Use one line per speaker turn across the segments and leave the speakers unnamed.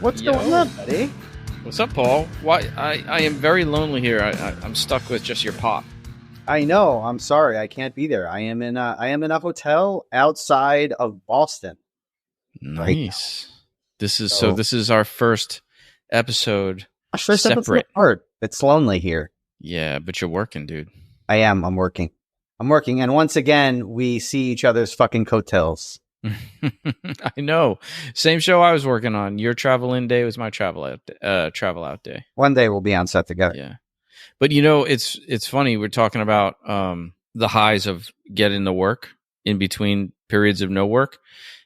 What's going on, buddy?
What's up, Paul? Why? I am very lonely here. I'm stuck with just your pop.
I know. I'm sorry. I can't be there. I am in a hotel outside of Boston.
Nice.
Right,
this is our first episode.
First
separate.
episode apart. It's lonely here.
Yeah, but you're working, dude.
I am. I'm working. And once again, we see each other's fucking coattails.
I know. Same show I was working on. Your travel in day was my travel out day.
One day we'll be on set together.
Yeah. But it's funny. We're talking about the highs of getting the work in between periods of no work.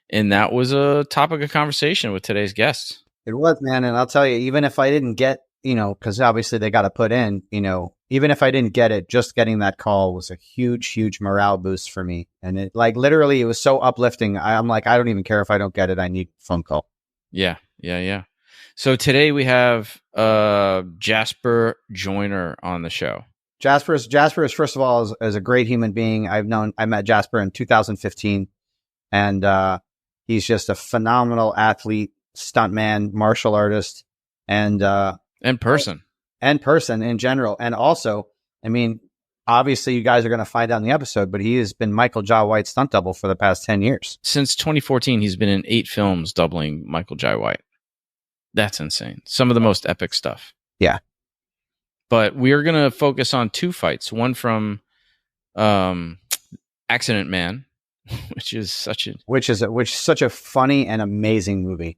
And that was a topic of conversation with today's guests.
It was, man. And I'll tell you, even if I didn't get, because obviously they got to put in, even if I didn't get it, just getting that call was a huge, huge morale boost for me. And it literally, it was so uplifting. I'm like, I don't even care if I don't get it. I need a phone call.
Yeah. So today we have Jasper Joyner on the show.
Jasper is first of all is a great human being. I met Jasper in 2015, and he's just a phenomenal athlete, stuntman, martial artist, and person in general. And also, I mean, obviously you guys are going to find out in the episode, but he has been Michael Jai White's stunt double for the past 10 years.
Since 2014, he's been in 8 films doubling Michael Jai White. That's insane. Some of the most epic stuff.
Yeah.
But we're going to focus on 2 fights. One from Accident Man, which is such a funny and amazing movie.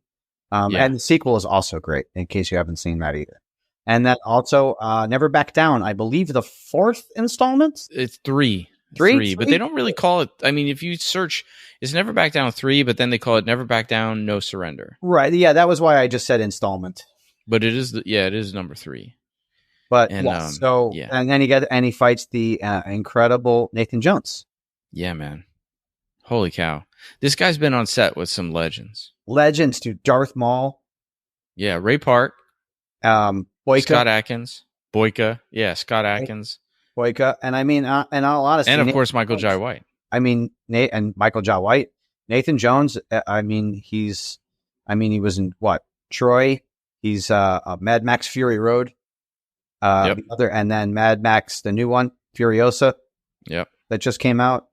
And the sequel is also great, in case you haven't seen that either. And then also Never Back Down, I believe the 4th installment? It's 3. 3, but they don't really call it. I mean, if you search, it's Never Back Down 3, but then they call it Never Back Down, No Surrender.
Right. Yeah, that was why I just said installment.
But it is number 3.
But and then he fights the incredible Nathan Jones.
Yeah, man. Holy cow. This guy's been on set with some legends.
Legends, dude. Darth Maul.
Yeah, Ray Park.
Boyka.
Scott Atkins. Boyka. Yeah, Scott Atkins.
Boyka. And I mean, in all honesty.
And of course, Michael Jai White.
I mean, Michael Jai White. Nathan Jones, he was in what? Troy. He's Mad Max Fury Road. And then Mad Max, the new one, Furiosa.
Yep.
That just came out.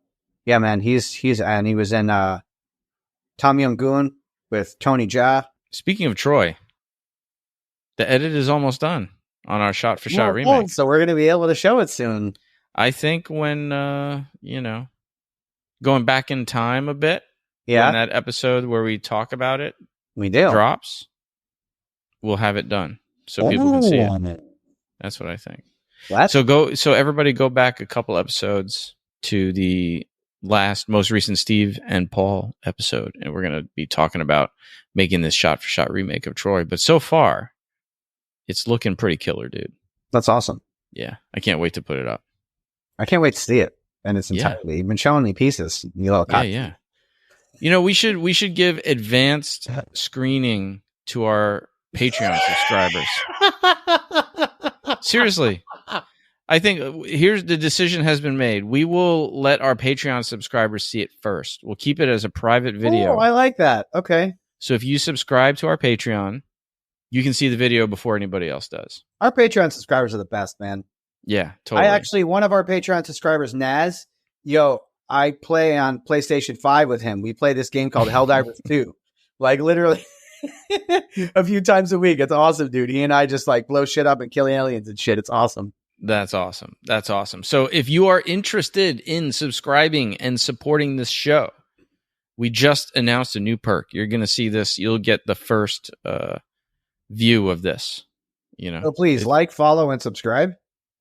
Yeah, man. He was in Tom Yum-Goon with Tony Jaa.
Speaking of Troy, the edit is almost done on our shot-for-shot remake.
So we're going to be able to show it soon.
I think when, going back in time a bit, when that episode where we talk about it drops, we'll have it done so people can see it. That's what I think. So everybody go back a couple episodes to the most recent Steve and Paul episode, and we're going to be talking about making this shot-for-shot remake of Troy. But so far, it's looking pretty killer, dude.
That's awesome.
Yeah, I can't wait to put it up.
I can't wait to see it in its entirety. You've been showing me pieces.
Yeah. We should give advanced screening to our Patreon subscribers. Seriously. I think here's the decision has been made. We will let our Patreon subscribers see it first. We'll keep it as a private video.
Oh, I like that. Okay.
So if you subscribe to our Patreon, you can see the video before anybody else does.
Our Patreon subscribers are the best, man.
Yeah, totally.
One of our Patreon subscribers, Naz, I play on PlayStation 5 with him. We play this game called Helldivers 2. Like literally a few times a week. It's awesome, dude. He and I just blow shit up and kill aliens and shit. It's awesome.
That's awesome. So if you are interested in subscribing and supporting this show, we just announced a new perk. You're going to see this. You'll get the first view of this.
So please follow, and subscribe.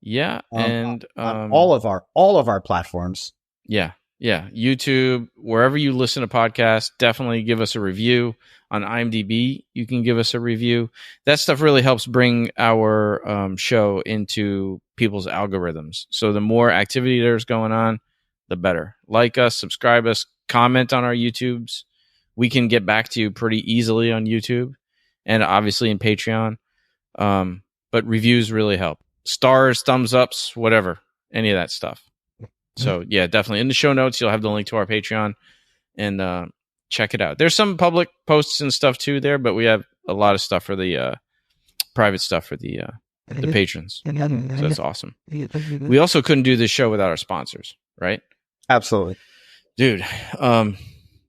Yeah, and
on all of our platforms.
Yeah. YouTube, wherever you listen to podcasts, definitely give us a review. On IMDb, you can give us a review. That stuff really helps bring our show into people's algorithms. So the more activity there's going on, the better. Like us, subscribe us, comment on our YouTubes. We can get back to you pretty easily on YouTube and obviously in Patreon. But reviews really help. Stars, thumbs ups, whatever, any of that stuff. So yeah, definitely in the show notes, you'll have the link to our Patreon and check it out. There's some public posts and stuff too there, but we have a lot of stuff for the private stuff for the patrons. So that's awesome. We also couldn't do this show without our sponsors, right?
Absolutely.
Dude,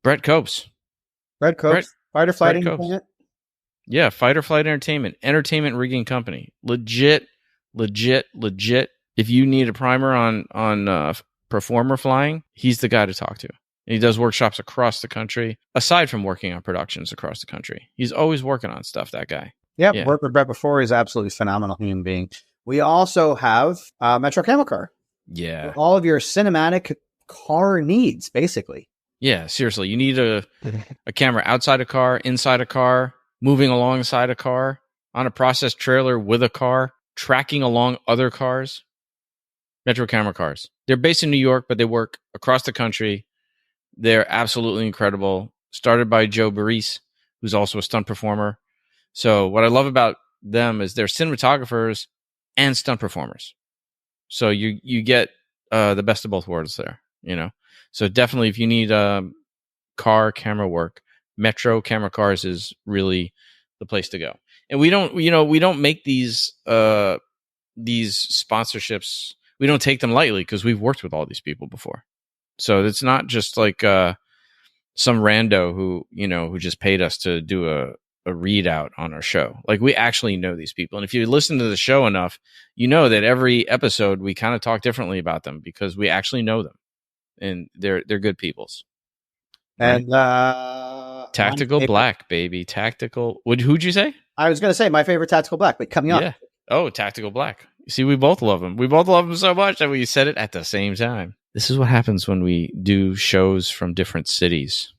Brett Copes.
Red Copes, Fighter Flight Entertainment.
Yeah, Fighter Flight Entertainment rigging company. Legit. If you need a primer on performer flying, he's the guy to talk to. And he does workshops across the country, aside from working on productions across the country. He's always working on stuff, that guy.
Yep, yeah. Worked with Brett before. He's an absolutely phenomenal human being. We also have Metro Camel Car.
Yeah.
For all of your cinematic car needs, basically.
Yeah, seriously. You need a camera outside a car, inside a car, moving alongside a car, on a process trailer with a car, tracking along other cars. Metro Camera Cars. They're based in New York, but they work across the country. They're absolutely incredible. Started by Joe Barise, who's also a stunt performer. So what I love about them is they're cinematographers and stunt performers. So you get the best of both worlds there, you know. So definitely, if you need car camera work, Metro Camera Cars is really the place to go. And we don't make these sponsorships. We don't take them lightly because we've worked with all these people before. So it's not just like some rando who just paid us to do a readout on our show. Like, we actually know these people. And if you listen to the show enough, you know that every episode we kind of talk differently about them because we actually know them. And they're good peoples.
And
Tactical Black, baby. Tactical. Who'd you say?
I was going to say my favorite Tactical Black, but coming up.
Yeah. Oh, Tactical Black. You see, we both love them. We both love them so much that we said it at the same time. This is what happens when we do shows from different cities.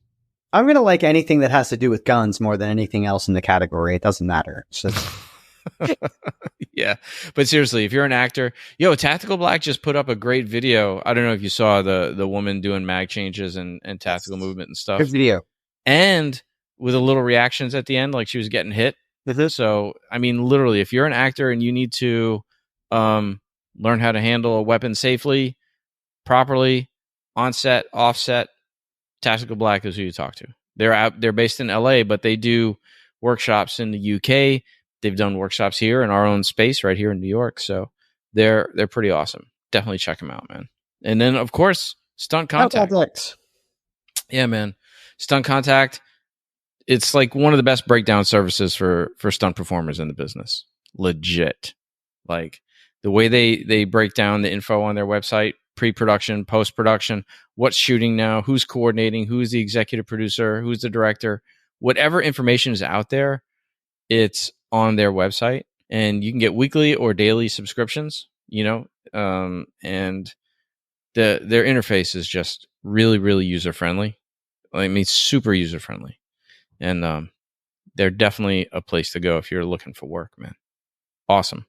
I'm going to like anything that has to do with guns more than anything else in the category. It doesn't matter. So
yeah. But seriously, if you're an actor, Tactical Black just put up a great video. I don't know if you saw the woman doing mag changes and tactical movement and stuff.
Good video.
And with a little reactions at the end, like she was getting hit. So, I mean, literally, if you're an actor and you need to learn how to handle a weapon safely, properly, on set, offset, Tactical Black is who you talk to. They're based in LA, but they do workshops in the UK. They've done workshops here in our own space right here in New York. So they're pretty awesome. Definitely check them out, man. And then, of course, Stunt Contact. Yeah, man. Stunt Contact. It's like one of the best breakdown services for stunt performers in the business. Legit. Like the way they break down the info on their website, pre-production, post-production, what's shooting now, who's coordinating, who's the executive producer, who's the director, whatever information is out there, it's on their website, and you can get weekly or daily subscriptions, and their interface is just really, really user-friendly. I mean, super user-friendly. And they're definitely a place to go if you're looking for work, man. Awesome.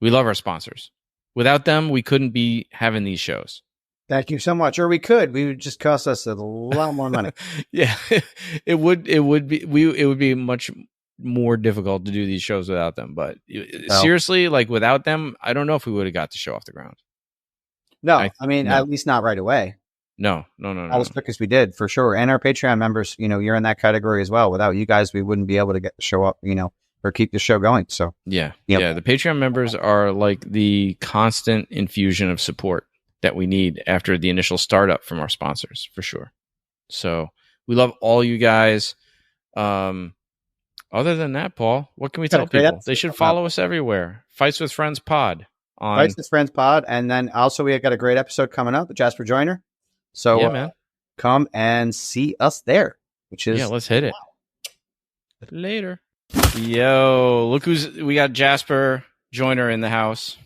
We love our sponsors. Without them, we couldn't be having these shows.
Thank you so much. Or we could. We would just cost us a lot more money.
Yeah, it would be much more difficult to do these shows without them. But seriously, like without them, I don't know if we would have got the show off the ground.
No, at least not right away.
No.
All as quick as we did, for sure. And our Patreon members, you're in that category as well. Without you guys, we wouldn't be able to get the show up, or keep the show going. So
yeah. The Patreon members are like the constant infusion of support that we need after the initial startup from our sponsors, for sure. So we love all you guys. Other than that, Paul, what can we tell people? They should follow us everywhere. Fights with Friends Pod.
Fights with Friends Pod. And then also we have got a great episode coming up with Jasper Joyner. So
man.
Come and see us there, which is...
Yeah, let's hit it. Later. Yo, look we got Jasper Joyner in the house.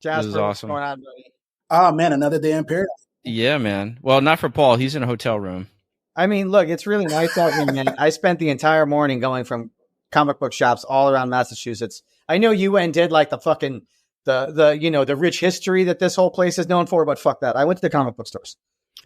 Jasper,
this is awesome.
What's going on, buddy?
Oh, man, another day in paradise.
Yeah, man. Well, not for Paul. He's in a hotel room.
I mean, look, it's really nice out here, man. I spent the entire morning going from comic book shops all around Massachusetts. I know you went and did like the fucking the rich history that this whole place is known for, but fuck that. I went to the comic book stores.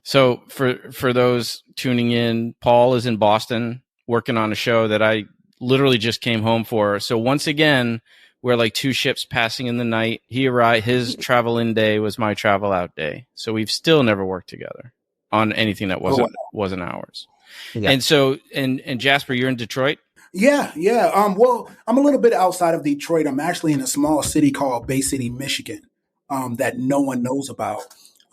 So for those tuning in, Paul is in Boston working on a show that I literally just came home for. So once again, we're like two ships passing in the night. He arrived. His travel in day was my travel out day. So we've still never worked together on anything that wasn't ours.
Yeah.
And so, and Jasper, you're in Detroit?
Yeah, yeah. Well, I'm a little bit outside of Detroit. I'm actually in a small city called Bay City, Michigan, that no one knows about.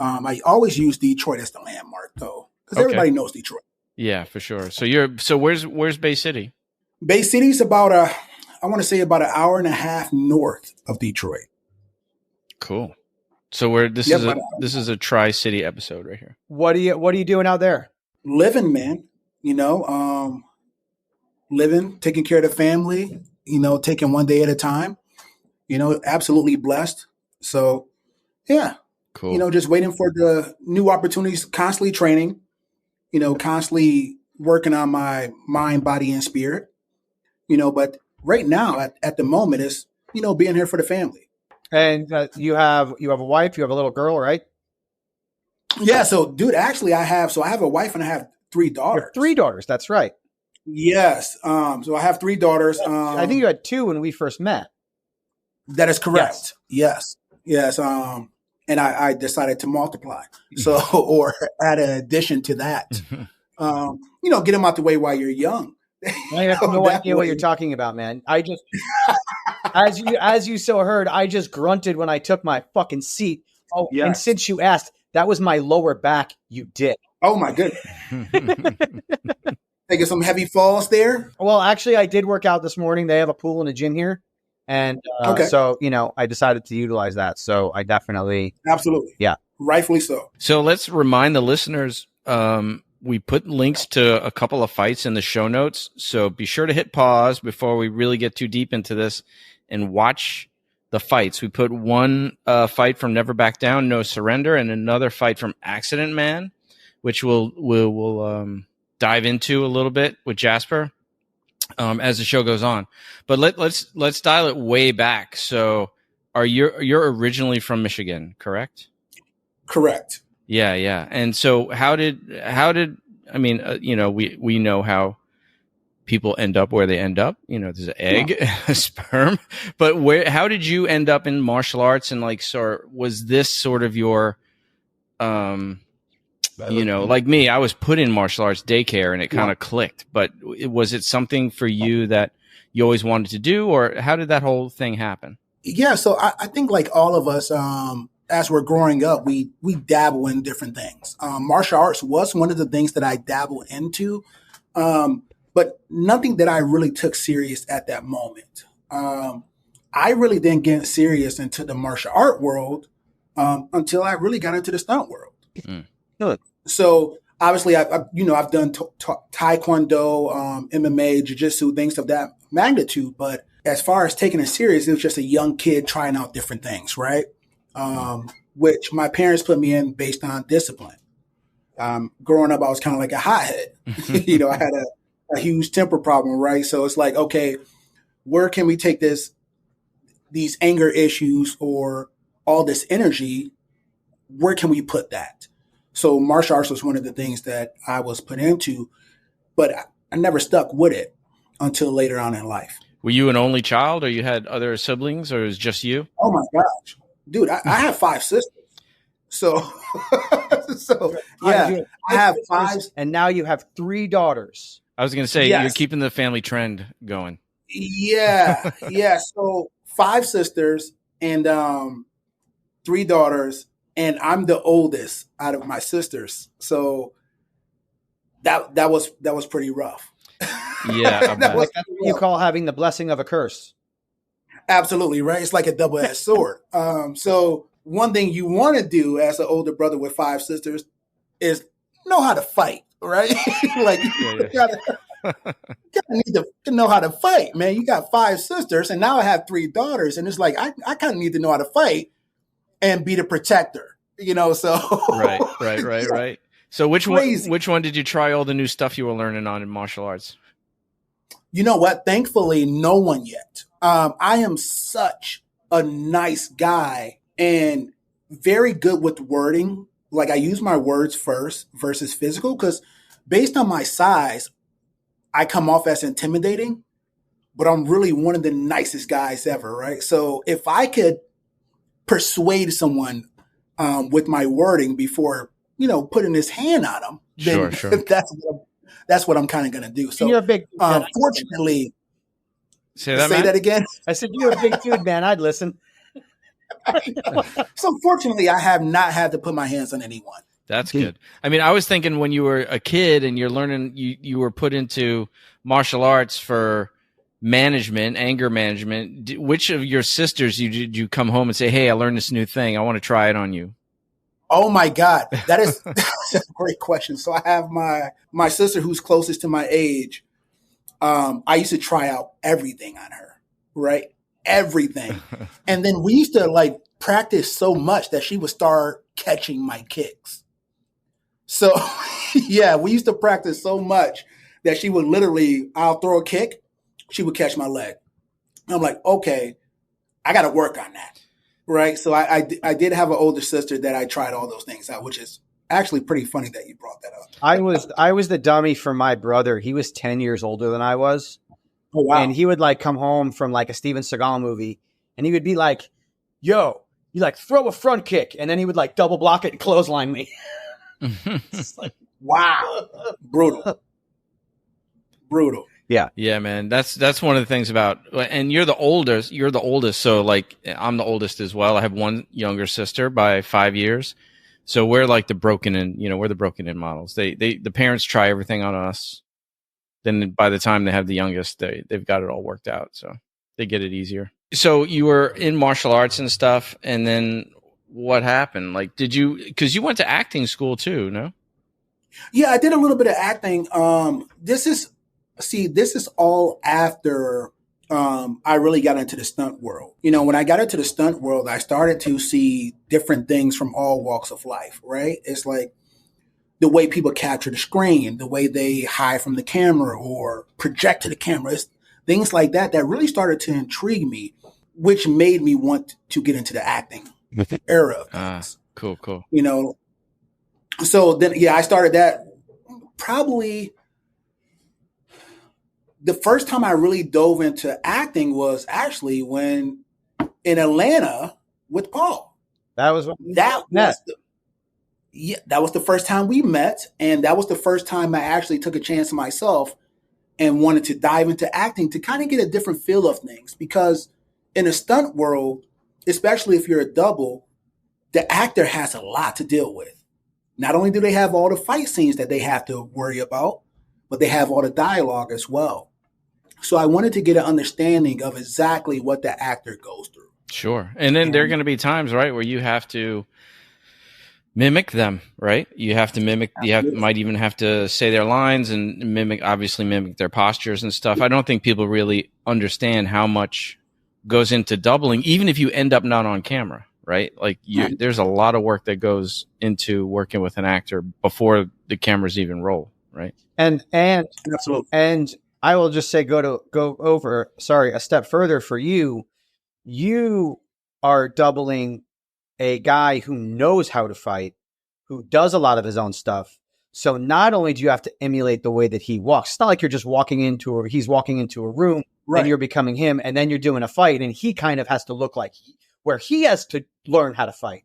I always use Detroit as the landmark, though, because
Okay.
everybody knows Detroit.
Yeah, for sure. So where's Bay City?
Bay City's about I want to say about an hour and a half north of Detroit.
Cool. So this is a Tri-City episode right here.
What are you doing out there?
Living, man. Living, taking care of the family. Taking one day at a time. Absolutely blessed. So, yeah.
Cool.
Just waiting for the new opportunities. Constantly training. Constantly working on my mind, body, and spirit. But right now, at the moment, is being here for the family.
And you have a wife, you have a little girl, right?
Yeah. So, dude, actually, I have a wife and I have 3 daughters.
You have 3 daughters. That's right.
Yes. So I have 3 daughters.
I think you had 2 when we first met.
That is correct. Yes. And I decided to multiply. So, or add an addition to that. Get them out the way while you're young.
I have no idea what you're talking about, man. I just, as you so heard, I just grunted when I took my fucking seat. Oh, yes. And since you asked, that was my lower back. You dick.
Oh my goodness. Taking some heavy falls there.
Well, actually, I did work out this morning. They have a pool and a gym here, and so I decided to utilize that. So I definitely,
absolutely,
yeah,
rightfully so.
So let's remind the listeners. We put links to a couple of fights in the show notes. So be sure to hit pause before we really get too deep into this and watch the fights. We put one fight from Never Back Down, No Surrender, and another fight from Accident Man, which we'll dive into a little bit with Jasper as the show goes on. But let's dial it way back. So you're originally from Michigan, correct?
Correct.
Yeah. And so how did I mean, we know how people end up where they end up. There's an egg, a sperm, but how did you end up in martial arts? And was this sort of your, like me, I was put in martial arts daycare and it kind of clicked, but was it something for you that you always wanted to do, or how did that whole thing happen?
Yeah. So I think like all of us, as we're growing up, we dabble in different things. Martial arts was one of the things that I dabbled into, but nothing that I really took serious at that moment. I really didn't get serious into the martial art world until I really got into the stunt world.
Good.
So obviously, I've done taekwondo, MMA, jiu-jitsu, things of that magnitude. But as far as taking it serious, it was just a young kid trying out different things, right? Which my parents put me in based on discipline. Growing up, I was kind of like a hothead. I had a huge temper problem, right? So it's like, okay, where can we take these anger issues or all this energy? Where can we put that? So martial arts was one of the things that I was put into, but I never stuck with it until later on in life.
Were you an only child, or you had other siblings, or it was just you?
Oh my gosh. Dude, I have 5 sisters. So yeah, I have 5.
And now you have 3 daughters.
I was going to say, You're keeping the family trend going.
Yeah. Yeah. So 5 sisters and 3 daughters, and I'm the oldest out of my sisters. So that was pretty rough.
Yeah.
That's what you call having the blessing of a curse.
Absolutely, right? It's like a double-edged sword. So one thing you want to do as an older brother with 5 sisters is know how to fight, right? You gotta need to know how to fight, man. You got 5 sisters, and now I have 3 daughters, and it's like I kind of need to know how to fight and be the protector, So
right. So which one did you try all the new stuff you were learning on in martial arts?
You know what? Thankfully, no one yet. I am such a nice guy and very good with wording. Like I use my words first versus physical, because based on my size, I come off as intimidating, but I'm really one of the nicest guys ever, right? So if I could persuade someone with my wording before, putting his hand on them, then
sure.
that's what I'm kind of going to do. So,
you're a big
fortunately,
say that,
say
Matt?
that again.
I said, you're a big dude, man. I'd listen.
So fortunately, I have not had to put my hands on anyone.
That's good. I mean, I was thinking when you were a kid and you're learning, you were put into martial arts for management, anger management. Which of your sisters did you come home and say, "Hey, I learned this new thing. I want to try it on you"?
Oh my God, that's a great question. So I have my sister who's closest to my age. I used to try out everything on her, right? Everything. And then we used to like practice so much that she would start catching my kicks. So yeah, we used to practice so much that she would literally, I'll throw a kick, she would catch my leg. And I'm like, okay, I got to work on that. Right. So I did have an older sister that I tried all those things out, which is actually pretty funny that you brought that up.
I was the dummy for my brother. He was 10 years older than I was.
Oh, wow.
And he would like come home from like a Steven Seagal movie and he would be like, yo, you like throw a front kick. And then he would like double block it and clothesline me.
It's like, wow. Brutal.
Yeah, man. That's one of the things about, and you're the oldest. So like I'm the oldest as well. I have one younger sister by 5 years. So we're like the broken in models. The parents try everything on us. Then by the time they have the youngest, they've got it all worked out. So they get it easier. So you were in martial arts and stuff. And then what happened? Like, cause you went to acting school too, no?
Yeah, I did a little bit of acting. This is all after I really got into the stunt world. You know, when I got into the stunt world, I started to see different things from all walks of life, right? It's like the way people capture the screen, the way they hide from the camera or project to the cameras, things like that really started to intrigue me, which made me want to get into the acting era of things.
Cool.
You know, so then, yeah, I started that probably. The first time I really dove into acting was actually when in Atlanta with Paul.
That was
the first time we met. And that was the first time I actually took a chance on myself and wanted to dive into acting to kind of get a different feel of things. Because in the stunt world, especially if you're a double, the actor has a lot to deal with. Not only do they have all the fight scenes that they have to worry about, but they have all the dialogue as well. So I wanted to get an understanding of exactly what the actor goes through.
Sure. And then there are going to be times, right, where you have to mimic them, right? You have to mimic, might even have to say their lines and mimic their postures and stuff. I don't think people really understand how much goes into doubling, even if you end up not on camera, right? Like there's a lot of work that goes into working with an actor before the cameras even roll, right?
And
absolutely.
And I will just say, a step further for you. You are doubling a guy who knows how to fight, who does a lot of his own stuff. So not only do you have to emulate the way that he walks, it's not like you're just he's walking into a room and you're becoming him and then you're doing a fight and he kind of has to look like where he has to learn how to fight.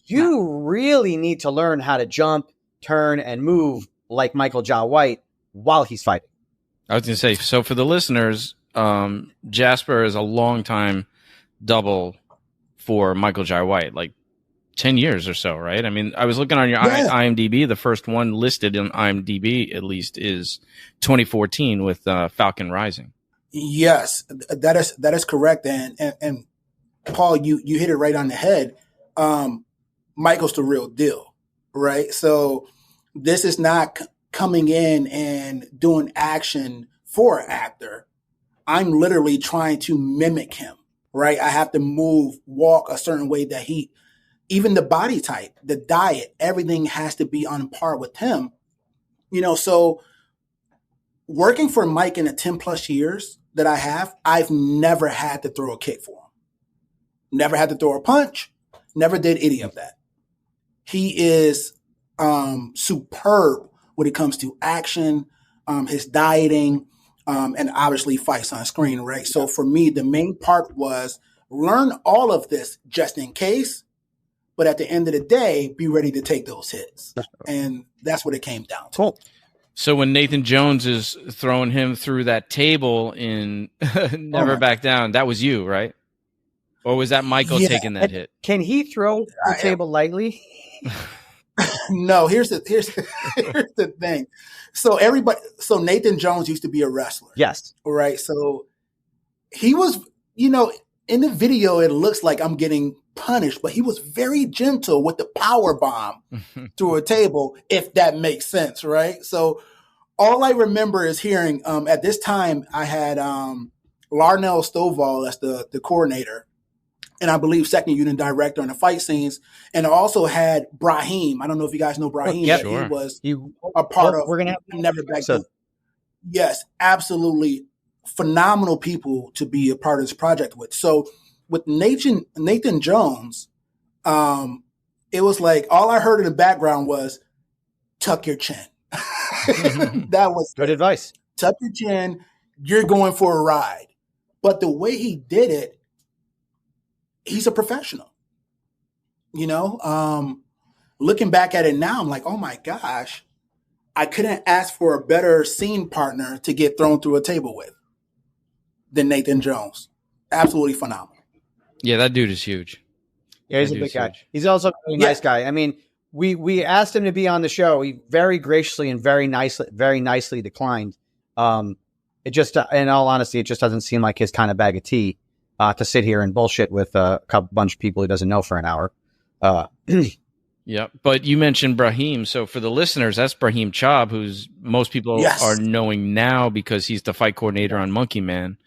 You really need to learn how to jump, turn, and move like Michael Jai White while he's fighting.
I was going to say, so for the listeners, Jasper is a long time double for Michael Jai White, like 10 years or so, right? I mean, I was looking on your IMDb. The first one listed in IMDb, at least, is 2014 with Falcon Rising.
Yes, that is correct. And Paul, you hit it right on the head. Michael's the real deal, right? So this is not coming in and doing action for an actor. I'm literally trying to mimic him, right? I have to walk a certain way that even the body type, the diet, everything has to be on par with him. You know, so working for Mike in the 10 plus years that I have, I've never had to throw a kick for him. Never had to throw a punch. Never did any of that. He is superb when it comes to action, his dieting, and obviously fights on screen, right? So for me, the main part was learn all of this just in case, but at the end of the day, be ready to take those hits. And that's what it came down to.
Cool.
So when Nathan Jones is throwing him through that table in Never Back Down, that was you, right? Or was that Michael taking that hit?
Can he throw the table lightly?
No, here's the thing. So Nathan Jones used to be a wrestler.
Yes.
Right. So he was, in the video, it looks like I'm getting punished, but he was very gentle with the power bomb through a table, if that makes sense. Right. So all I remember is hearing, at this time I had, Larnell Stovall as the coordinator, and I believe second unit director on the fight scenes. And I also had Brahim. I don't know if you guys know Brahim.
Yeah,
sure. He was a part of
We're gonna have
Never Back Down. Yes, absolutely phenomenal people to be a part of this project with. So with Nathan Jones, it was like all I heard in the background was tuck your chin. That was
good advice.
Tuck your chin. You're going for a ride. But the way he did it, he's a professional. Looking back at it now, I'm like, oh my gosh, I couldn't ask for a better scene partner to get thrown through a table with than Nathan Jones. Absolutely phenomenal.
Yeah, that dude is huge.
Yeah, he's a big guy. Huge. He's also a really nice guy. I mean, we asked him to be on the show. He very graciously and very nicely declined. It just, in all honesty, it just doesn't seem like his kind of bag of tea to sit here and bullshit with a bunch of people he doesn't know for an hour.
Yeah, but you mentioned Brahim. So for the listeners, that's Brahim Chaab, who's most people are knowing now because he's the fight coordinator on Monkey Man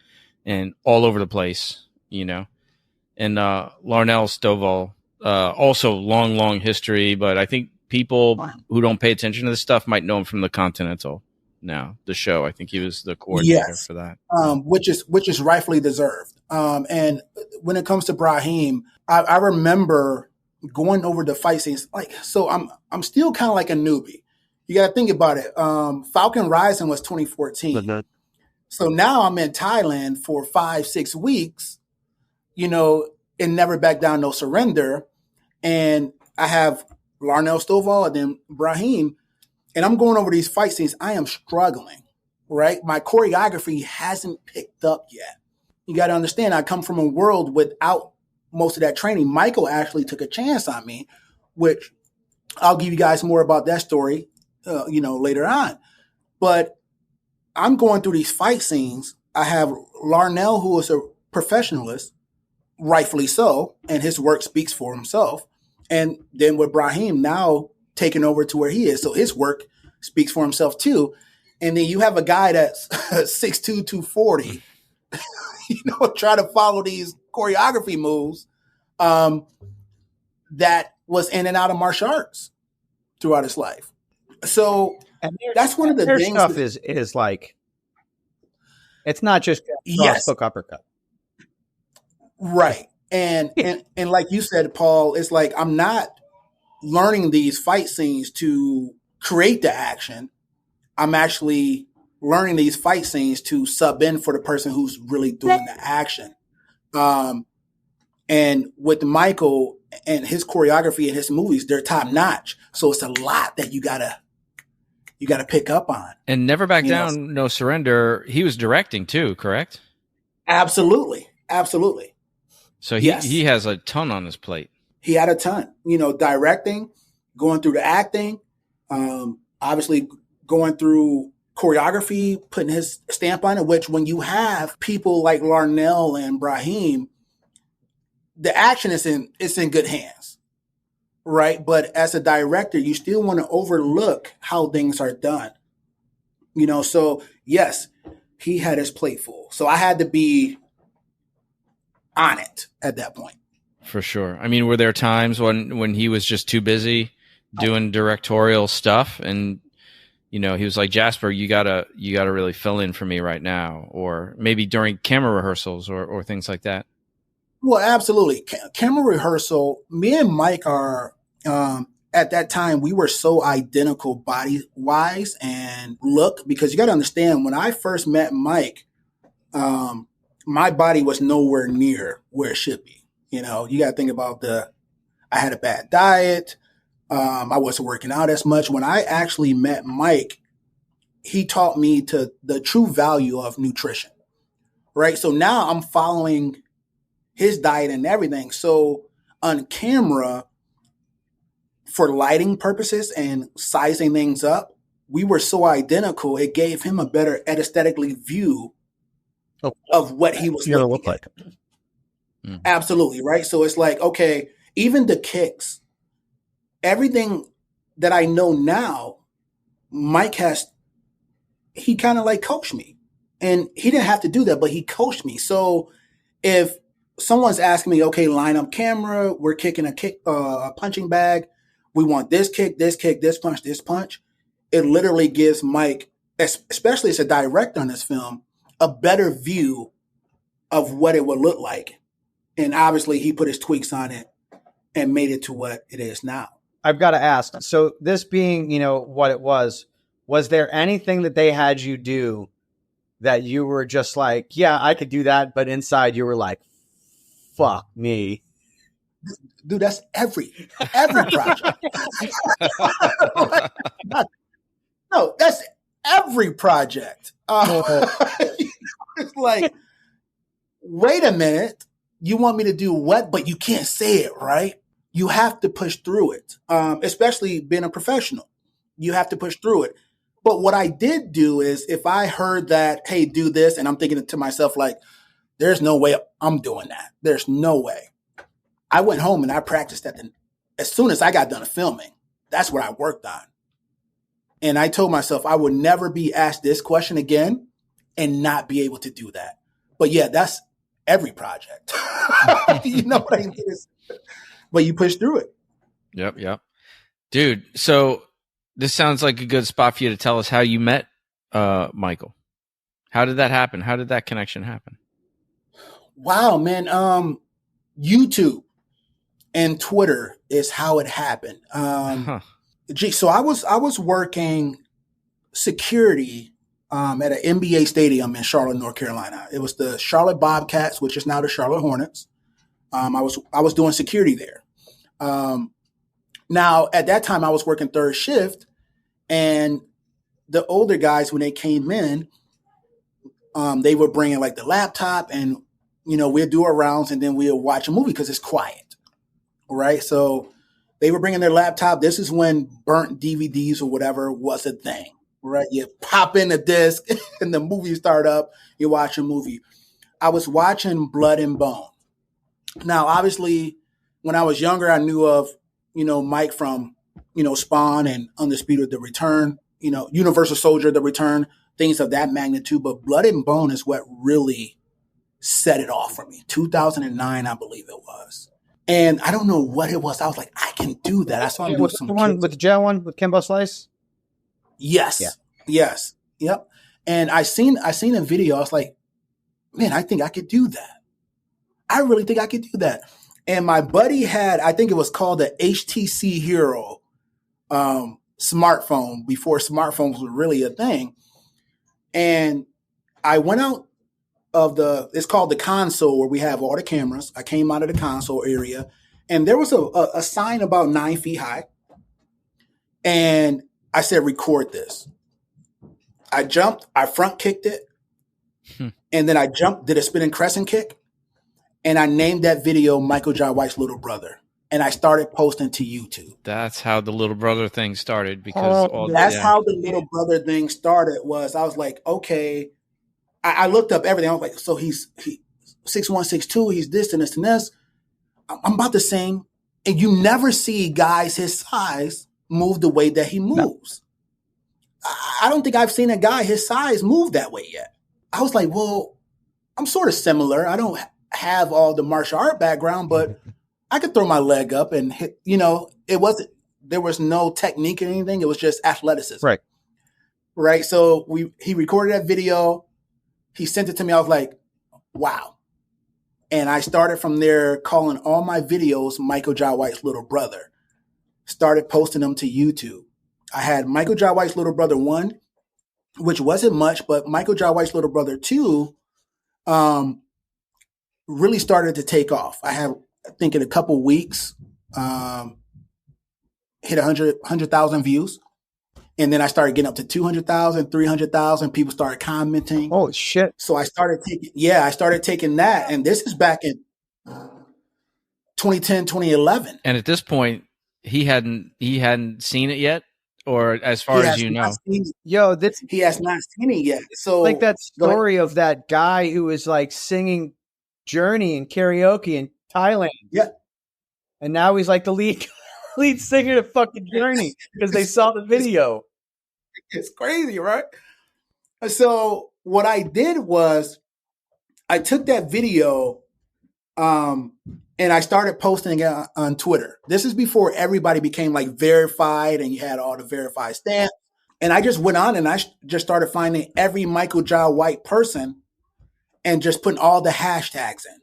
and all over the place, And Larnell Stovall, also long history, but I think people who don't pay attention to this stuff might know him from the Continental now, the show. I think he was the coordinator for that.
Which is rightfully deserved. And when it comes to Brahim, I remember going over the fight scenes, so I'm still kind of like a newbie. You got to think about it. Falcon Rising was 2014. So now I'm in Thailand for 5-6 weeks, and Never Back Down, No Surrender. And I have Larnell Stovall and then Brahim, and I'm going over these fight scenes. I am struggling, right? My choreography hasn't picked up yet. You got to understand, I come from a world without most of that training. Michael actually took a chance on me, which I'll give you guys more about that story, later on. But I'm going through these fight scenes. I have Larnell, who is a professionalist, rightfully so, and his work speaks for himself. And then with Brahim now taking over to where he is, so his work speaks for himself too. And then you have a guy that's 6'2", 240, try to follow these choreography moves that was in and out of martial arts throughout his life. So that's one of the things.
Stuff is like, it's not just hook uppercut.
Right. And like you said, Paul, it's like, I'm not learning these fight scenes to create the action. I'm actually learning these fight scenes to sub in for the person who's really doing the action. And with Michael and his choreography and his movies, they're top notch. So it's a lot that you gotta pick up on.
And Never Back Down, No Surrender, he was directing too, correct?
Absolutely.
So he has a ton on his plate.
He had a ton, directing, going through the acting, obviously going through choreography, putting his stamp on it, which when you have people like Larnell and Brahim, the action is in good hands, right? But as a director, you still want to overlook how things are done. So yes, he had his plate full. So I had to be on it at that point.
For sure. I mean, were there times when he was just too busy doing directorial stuff and, he was like, Jasper, you gotta really fill in for me right now, or maybe during camera rehearsals or things like that?
Well, absolutely. Camera rehearsal, me and Mike are, at that time, we were so identical body-wise and look, because you got to understand, when I first met Mike, my body was nowhere near where it should be. You got to think about I had a bad diet. I wasn't working out as much. When I actually met Mike, he taught me to the true value of nutrition, right? So now I'm following his diet and everything. So on camera, for lighting purposes and sizing things up, we were so identical. It gave him a better aesthetically view of what he was
going to
looking
look
at.
like.
Mhm.
Absolutely, right? So it's like, okay, even the kicks, everything that I know now, Mike he kind of like coached me. And he didn't have to do that, but he coached me. So if someone's asking me, okay, line up camera, we're kicking a punching bag, we want this kick, this punch, this punch. It literally gives Mike, especially as a director on this film, a better view of what it would look like. And obviously he put his tweaks on it and made it to what it is now.
I've got to ask, so this being, what it was there anything that they had you do that you were just like, yeah, I could do that, but inside you were like, fuck me?
Dude, that's every project. No, that's every project. It's like, wait a minute, you want me to do what? But you can't say it, right? You have to push through it, especially being a professional. You have to push through it. But what I did do is if I heard that, hey, do this, and I'm thinking to myself, like, there's no way I'm doing that. There's no way. I went home and I practiced that. As soon as I got done filming, that's what I worked on. And I told myself I would never be asked this question again and not be able to do that. But yeah, that's every project. You know what I mean? But you push through it.
Yep. Dude, so this sounds like a good spot for you to tell us how you met Michael. How did that happen? How did that connection happen?
Wow, man. YouTube and Twitter is how it happened. So I was working security at an NBA stadium in Charlotte, North Carolina. It was the Charlotte Bobcats, which is now the Charlotte Hornets. I was doing security there. Now at that time I was working third shift, and the older guys, when they came in, they were bringing like the laptop, and we'd do our rounds and then we'd watch a movie because it's quiet, right? So they were bringing their laptop. This is when burnt DVDs or whatever was a thing, right? You pop in a disc and the movie start up, you watch a movie. I was watching Blood and Bone. Now, obviously, when I was younger, I knew of, Mike from, Spawn and Undisputed The Return, Universal Soldier The Return, things of that magnitude. But Blood and Bone is what really set it off for me. 2009, I believe it was. And I don't know what it was. I was like, I can do that. I saw him do some
the one with the jail one with Kimbo Slice?
Yes. Yeah. Yes. Yep. And I seen a video. I was like, man, I think I could do that. I really think I could do that. And my buddy had, I think it was called the HTC Hero smartphone before smartphones were really a thing. And I went out of it's called the console where we have all the cameras. I came out of the console area and there was a sign about 9 feet high. And I said, record this. I jumped, I front kicked it. And then I jumped, did a spinning crescent kick. And I named that video Michael Jai White's Little Brother. And I started posting to YouTube.
That's how the little brother thing started. Because
how the little brother thing started. Was I was like, okay. I looked up everything. I was like, so he's 6'1", 6'2", he's this and this and this. I'm about the same. And you never see guys his size move the way that he moves. No. I don't think I've seen a guy his size move that way yet. I was like, well, I'm sort of similar. I don't have all the martial art background, but I could throw my leg up and hit, there was no technique or anything. It was just athleticism.
Right.
Right. So he recorded that video. He sent it to me. I was like, wow. And I started from there calling all my videos Michael Jai White's Little Brother. Started posting them to YouTube. I had Michael Jai White's Little Brother 1, which wasn't much, but Michael Jai White's Little Brother 2 really started to take off. I had, I think in a couple weeks, hit 100,000 views. And then I started getting up to 200,000, 300,000. People started commenting.
Oh shit.
So I started taking that. And this is back in 2010, 2011.
And at this point, he hadn't seen it yet, or as far as you know.
Yo,
he has not seen it yet. So
like that story of that guy who was like singing Journey in karaoke in Thailand.
Yeah.
And now he's like the lead singer of fucking Journey because they saw the video.
It's crazy, right? So what I did was I took that video and I started posting it on Twitter. This is before everybody became like verified and you had all the verified stamps. And I just went on and I just started finding every Michael Jai White person and just putting all the hashtags in.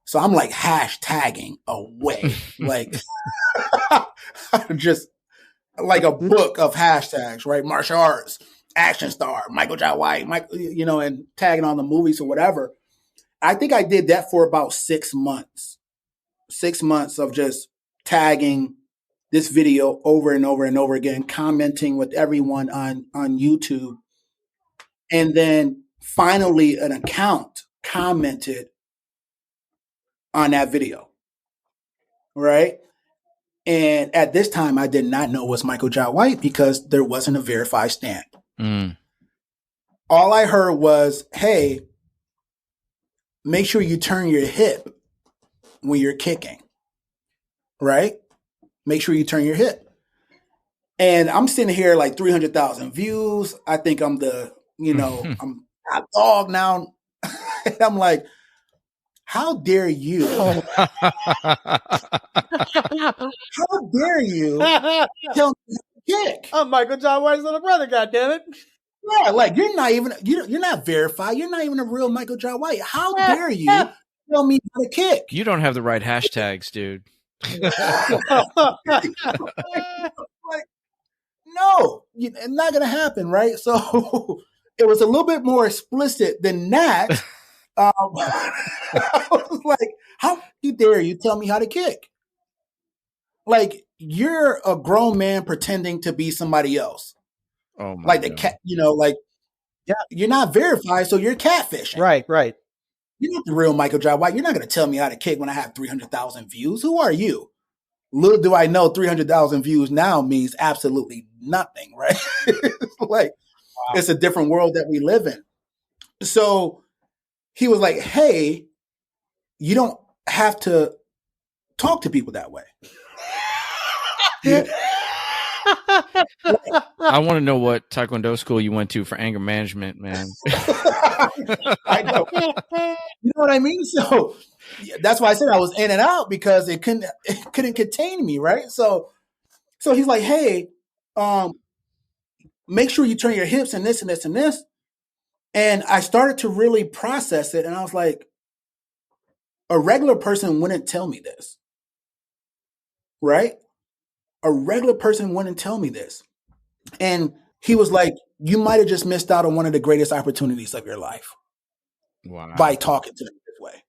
So I'm like hashtagging away, like just like a book of hashtags, right? Martial arts, action star, Michael Jai White, and tagging on the movies or whatever. I think I did that for about 6 months. 6 months of just tagging this video over and over and over again, commenting with everyone on YouTube. And then finally an account commented on that video, right? And at this time, I did not know it was Michael Jai White because there wasn't a verified stamp.
Mm.
All I heard was, hey, make sure you turn your hip when you're kicking, right? Make sure you turn your hip. And I'm sitting here like 300,000 views. I think I'm I'm top dog now. And I'm like, how dare you? How dare you tell me to kick?
I'm Michael Jai White's little brother, goddammit.
Yeah, like you're not verified. You're not even a real Michael Jai White. How dare you tell me how to kick?
You don't have the right hashtags, dude.
Like, no, it's not gonna happen, right? So it was a little bit more explicit than that. I was like, how dare you tell me how to kick? Like, you're a grown man pretending to be somebody else.
Oh my
like the
God.
cat, yeah, you're not verified, so you're catfishing.
Right.
You're not the real Michael Jai White. You're not going to tell me how to kick when I have 300,000 views. Who are you? Little do I know 300,000 views now means absolutely nothing, right? Like, wow. It's a different world that we live in. So he was like, hey, you don't have to talk to people that way.
I want to know what Taekwondo school you went to for anger management, man.
I know. You know what I mean? So that's why I said I was in and out because it couldn't contain me, right? So he's like, hey, make sure you turn your hips and this and this and this. And I started to really process it. And I was like, a regular person wouldn't tell me this, right? A regular person wouldn't tell me this. And he was like, you might have just missed out on one of the greatest opportunities of your life.
Wow.
By talking to them this way.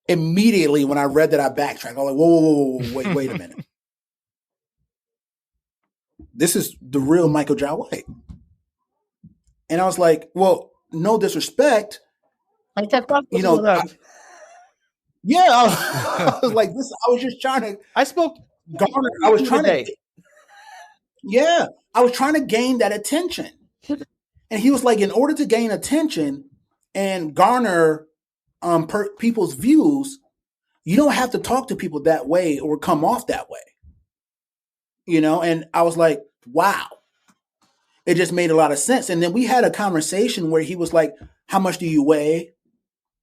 Immediately when I read that, I backtracked. I was like, whoa, wait a minute. This is the real Michael Jai White. And I was like, well, no disrespect.
I was like, this. I was just trying to. I spoke.
Garner. I was trying to. Yeah, I was trying to gain that attention, and he was like, in order to gain attention and garner people's views, you don't have to talk to people that way or come off that way. And I was like, wow. It just made a lot of sense. And then we had a conversation where he was like, how much do you weigh?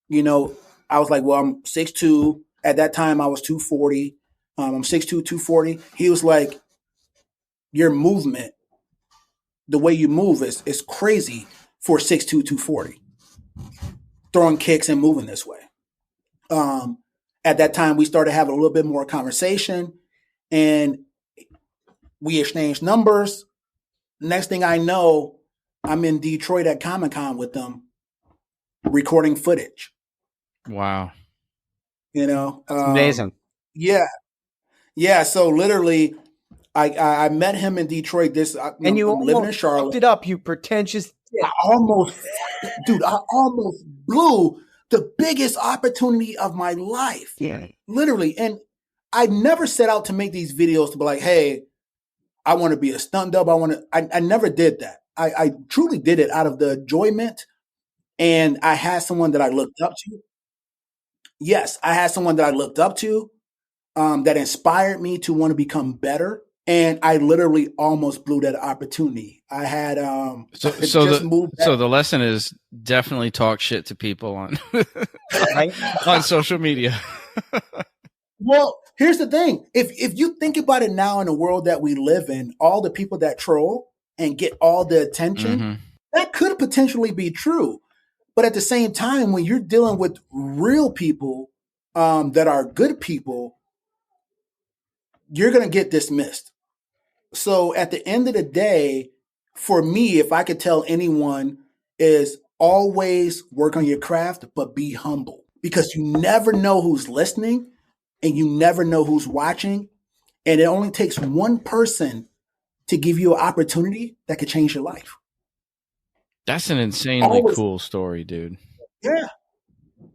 I was like, well, I'm 6'2". At that time, I was 240. I'm 6'2", 240. He was like, your movement, the way you move is crazy for 6'2", 240. Throwing kicks and moving this way. At that time, we started having a little bit more conversation and we exchanged numbers. Next thing I know, I'm in Detroit at Comic-Con with them recording footage.
Wow.
Amazing.
Yeah. So literally I met him in Detroit.
And you
I'm living in
almost
Charlotte.
fucked it up, you pretentious.
I almost blew the biggest opportunity of my life.
Yeah.
Literally. And I never set out to make these videos to be like, hey, I want to be a stunt double. I never did that. I truly did it out of the enjoyment. And I had someone that I looked up to. Yes, I had someone that I looked up to that inspired me to want to become better. And I literally almost blew that opportunity. I had
so the lesson is definitely talk shit to people on on social media.
Well, here's the thing. If you think about it now in the world that we live in, all the people that troll and get all the attention, that could potentially be true. But at the same time, when you're dealing with real people that are good people, you're going to get dismissed. So at the end of the day, for me, if I could tell anyone, is always work on your craft, but be humble, because you never know who's listening and you never know who's watching. And it only takes one person to give you an opportunity that could change your life.
That's an insanely cool story, dude.
Yeah.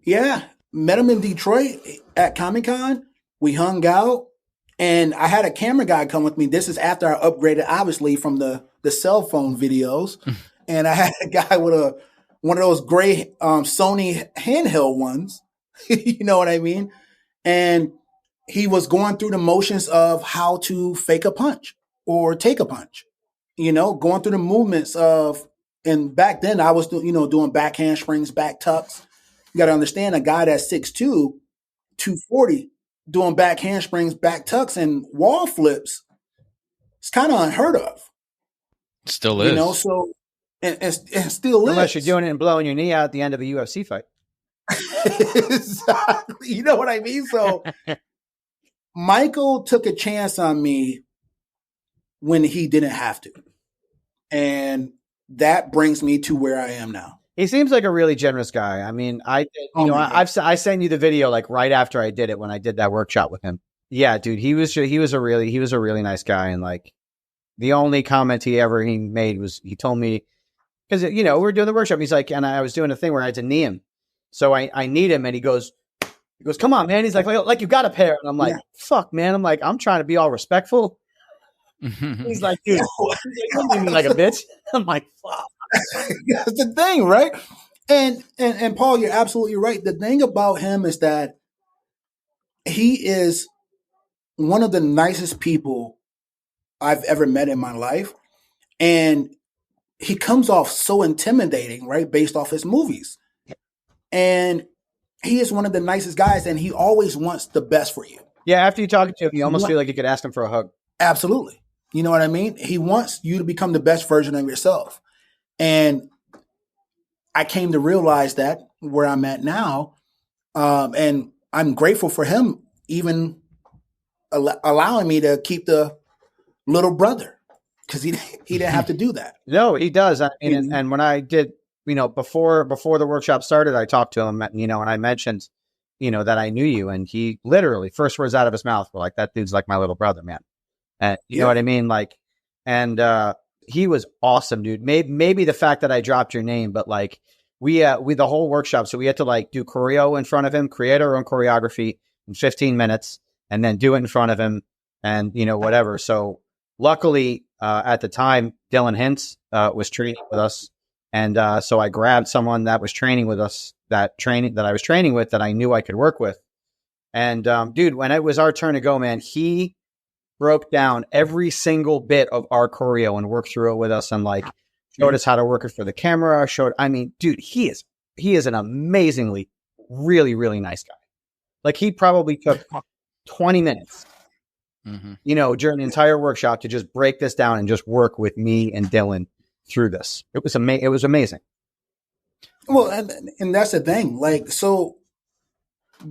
Yeah. Met him in Detroit at Comic-Con. We hung out. And I had a camera guy come with me. This is after I upgraded, obviously, from the cell phone videos. And I had a guy with one of those gray Sony handheld ones. You know what I mean? And he was going through the motions of how to fake a punch or take a punch. You know, going through the movements of, and back then I was doing back handsprings, back tucks. You got to understand, a guy that's 6'2", 240, doing back handsprings, back tucks, and wall flips, it's kind of unheard of.
Still is.
You know, so, and still is.
Unless you're doing it and blowing your knee out at the end of a UFC fight.
Exactly. You know what I mean? So Michael took a chance on me when he didn't have to. And that brings me to where I am now.
He seems like a really generous guy. I mean, I sent you the video like right after I did it, when I did that workshop with him. Yeah, dude, he was a really nice guy. And like the only comment he made was, he told me, because we're doing the workshop. He's like, and I was doing a thing where I had to knee him. So I kneed him, and he goes, come on, man. He's like you got a pair. And I'm like, fuck, man. I'm like, I'm trying to be all respectful. He's like, dude, you mean like a bitch? I'm like, fuck.
That's the thing, right? And Paul, you're absolutely right. The thing about him is that he is one of the nicest people I've ever met in my life. And he comes off so intimidating, right? Based off his movies. And he is one of the nicest guys, and he always wants the best for you.
Yeah, after you talk to him, you almost feel like you could ask him for a hug.
Absolutely. You know what I mean? He wants you to become the best version of yourself. And I came to realize that where I'm at now. And I'm grateful for him even allowing me to keep the little brother, because he didn't have to do that.
No, he does. I mean, and when I did, before the workshop started, I talked to him, and I mentioned, that I knew you, and he literally, first words out of his mouth were like, that dude's like my little brother, man. And you know what I mean? Like, and he was awesome, dude. Maybe the fact that I dropped your name, but like we the whole workshop, so we had to like do choreo in front of him, create our own choreography in 15 minutes, and then do it in front of him, and whatever. So luckily, at the time, Dylan Hintz was training with us, and so I grabbed someone that was training with us, that I was training with, that I knew I could work with. And dude, when it was our turn to go, man, he broke down every single bit of our choreo and worked through it with us, and like showed us how to work it for the camera. Dude, he is an amazingly, really, really nice guy. Like, he probably took 20 minutes, during the entire workshop to just break this down and just work with me and Dylan through this. It was amazing.
Well, and that's the thing. Like, so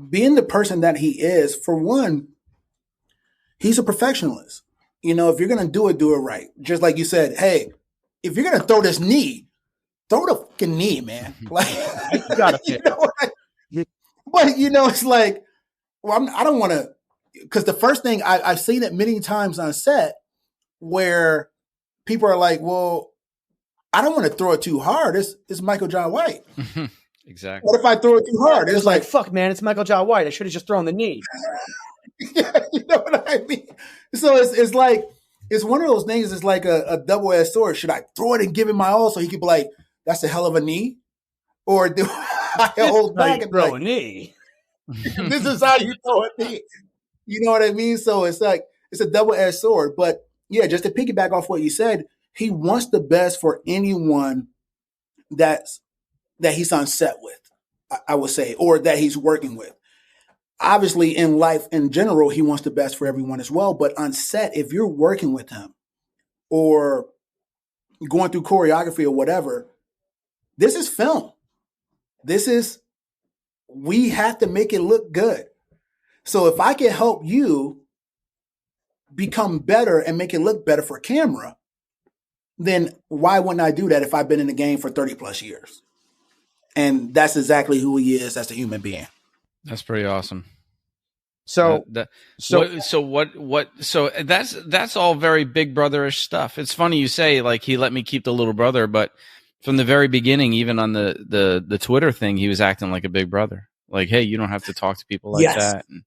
being the person that he is, for one, he's a perfectionist. If you're going to do it right. Just like you said, hey, if you're going to throw this knee, throw the fucking knee, man. Like,
you gotta
but it's like, well, I don't want to, because the first thing I've seen it many times on set, where people are like, well, I don't want to throw it too hard. It's Michael Jai White.
Exactly.
What if I throw it too hard?
It's like, fuck, man, it's Michael Jai White. I should have just thrown the knee.
Yeah, you know what I mean? So it's like, it's one of those things. It's like a double-edged sword. Should I throw it and give him my all so he could be like, that's a hell of a knee? Or do I hold back and
throw
like,
a knee?
this is how you throw a knee. You know what I mean? So it's like, it's a double-edged sword. But yeah, just to piggyback off what you said, he wants the best for anyone that he's on set with, I would say, or that he's working with. Obviously, in life in general, he wants the best for everyone as well. But on set, if you're working with him or going through choreography or whatever, this is film. We have to make it look good. So if I can help you become better and make it look better for camera, then why wouldn't I do that if I've been in the game for 30 plus years? And that's exactly who he is as a human being.
That's pretty awesome.
So
that's all very Big Brother-ish stuff. It's funny you say like he let me keep the little brother, but from the very beginning, even on the Twitter thing, he was acting like a big brother. Like, hey, you don't have to talk to people like that. And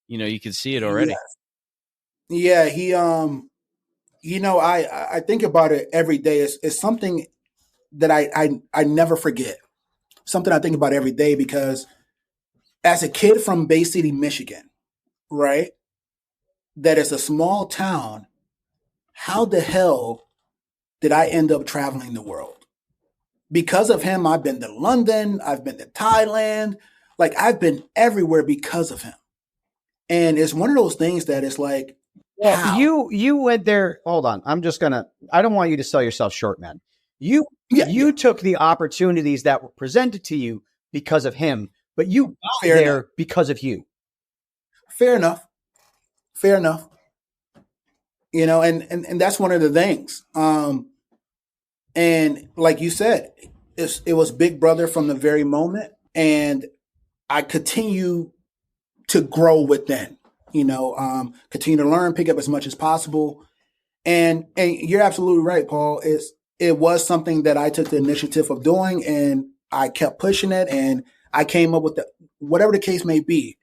you can see it already.
Yeah, he I think about it every day. It's something that I never forget. Something I think about every day because as a kid from Bay City, Michigan, right? That is a small town. How the hell did I end up traveling the world? Because of him, I've been to London. I've been to Thailand. Like I've been everywhere because of him. And it's one of those things that it's like,
well, you went there. Hold on. I don't want you to sell yourself short, man. You took the opportunities that were presented to you because of him, but you got there because of you.
Fair enough. And that's one of the things. And like you said, it was Big Brother from the very moment. And I continue to grow within, continue to learn, pick up as much as possible. And you're absolutely right, Paul. It was something that I took the initiative of doing and I kept pushing it and I came up with whatever the case may be.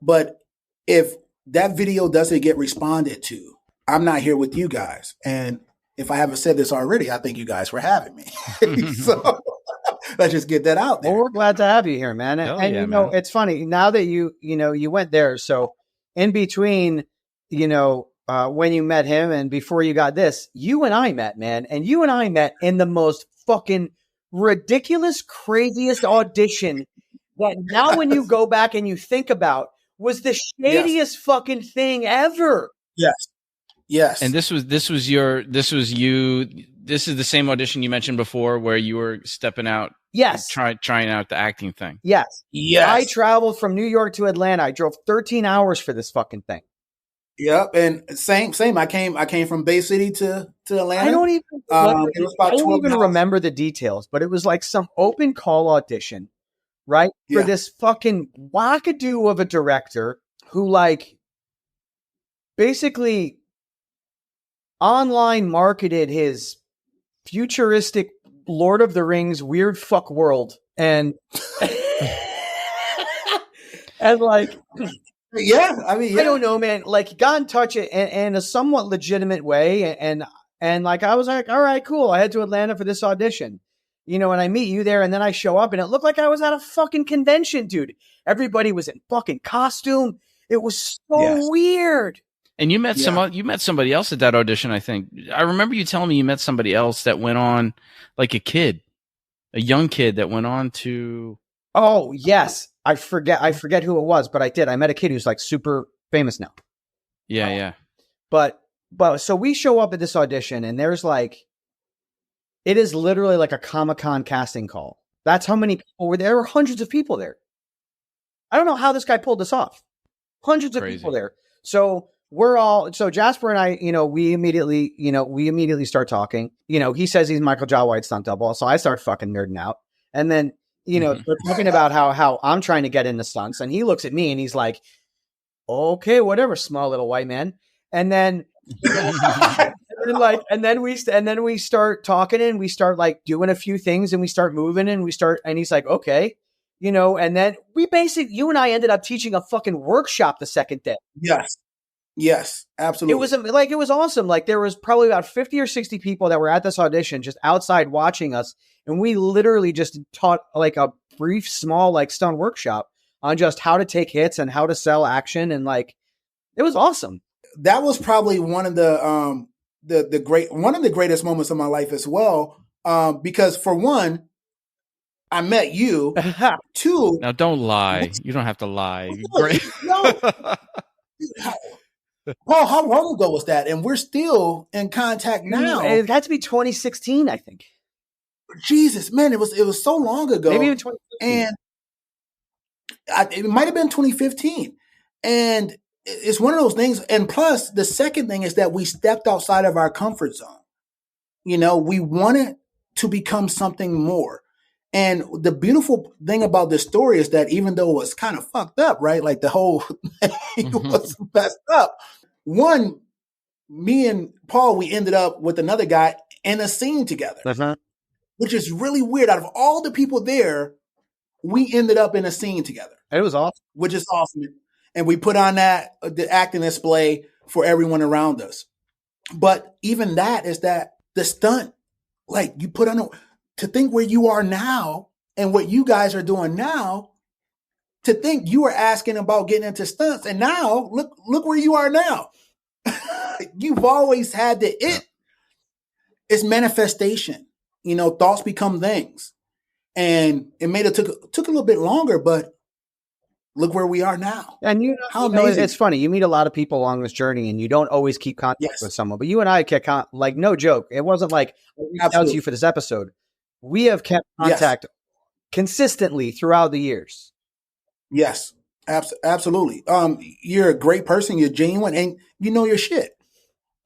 But if that video doesn't get responded to, I'm not here with you guys. And if I haven't said this already, I think you guys were having me. So let's just get that out there.
Well, we're glad to have you here, man. And man. It's funny now that you went there. So in between, when you met him and before you got this, you and I met, man. And you and I met in the most fucking ridiculous, craziest audition that now when you go back and you think about was the shadiest fucking thing ever.
Yes.
And this is the same audition you mentioned before where you were stepping out.
Yes.
Trying out the acting thing.
Yes. I traveled from New York to Atlanta. I drove 13 hours for this fucking thing.
Yep. And same. I came from Bay City to Atlanta.
I don't even remember the details, but it was like some open call audition, right? Yeah. For this fucking wackadoo of a director who like basically online marketed his futuristic Lord of the Rings weird fuck world and and like I don't know, man, like got in touch in a somewhat legitimate way and like I was like, all right, cool, I head to Atlanta for this audition, and I meet you there and then I show up and it looked like I was at a fucking convention, dude. Everybody was in fucking costume. It was so weird.
And you met somebody else at that audition, I think. I remember you telling me you met somebody else that went on, like a young kid that went on to.
Oh yes, I forget who it was, but I did. I met a kid who's like super famous now.
Yeah.
But so we show up at this audition, and there's like, it is literally like a Comic-Con casting call. That's how many people were there. There were hundreds of people there. I don't know how this guy pulled this off. Hundreds of people there. So Jasper and I, we immediately start talking. He says he's Michael Jai White's stunt double. So I start fucking nerding out. And then, we're talking about how I'm trying to get into stunts. And he looks at me and he's like, okay, whatever, small little white man. And then and then we start talking and we start like doing a few things and we start moving and and he's like, okay, and then you and I ended up teaching a fucking workshop the second day.
Yes, absolutely.
It was awesome. Like there was probably about 50 or 60 people that were at this audition just outside watching us. And we literally just taught like a brief, small, like stunt workshop on just how to take hits and how to sell action. And like, it was awesome.
That was probably one of the greatest moments of my life as well. Because for one, I met you. Two.
Now don't lie. You don't have to lie.
No. Paul, how long ago was that? And we're still in contact now.
It had to be 2016, I think.
Jesus, man, it was so long ago.
Maybe even 2015.
And it might have been 2015. And it's one of those things. And plus, the second thing is that we stepped outside of our comfort zone. We wanted to become something more. And the beautiful thing about this story is that even though it was kind of fucked up, right? Like the whole thing was messed up. One, me and Paul, we ended up with another guy in a scene together.
That's not. Which
is really weird. Out of all the people there, we ended up in a scene together.
It was awesome.
Which is awesome. And we put on the acting display for everyone around us. But even that is that the stunt, like you put on to think where you are now and what you guys are doing now, to think you were asking about getting into stunts. And now look where you are now. You've always had it's manifestation. Thoughts become things. And it took a little bit longer, but look where we are now.
And how amazing. It's funny. You meet a lot of people along this journey and you don't always keep contact with someone, but you and I kept like, no joke. It wasn't like I reached out to you for this episode. We have kept contact consistently throughout the years.
Yes, absolutely. You're a great person. You're genuine and you know your shit.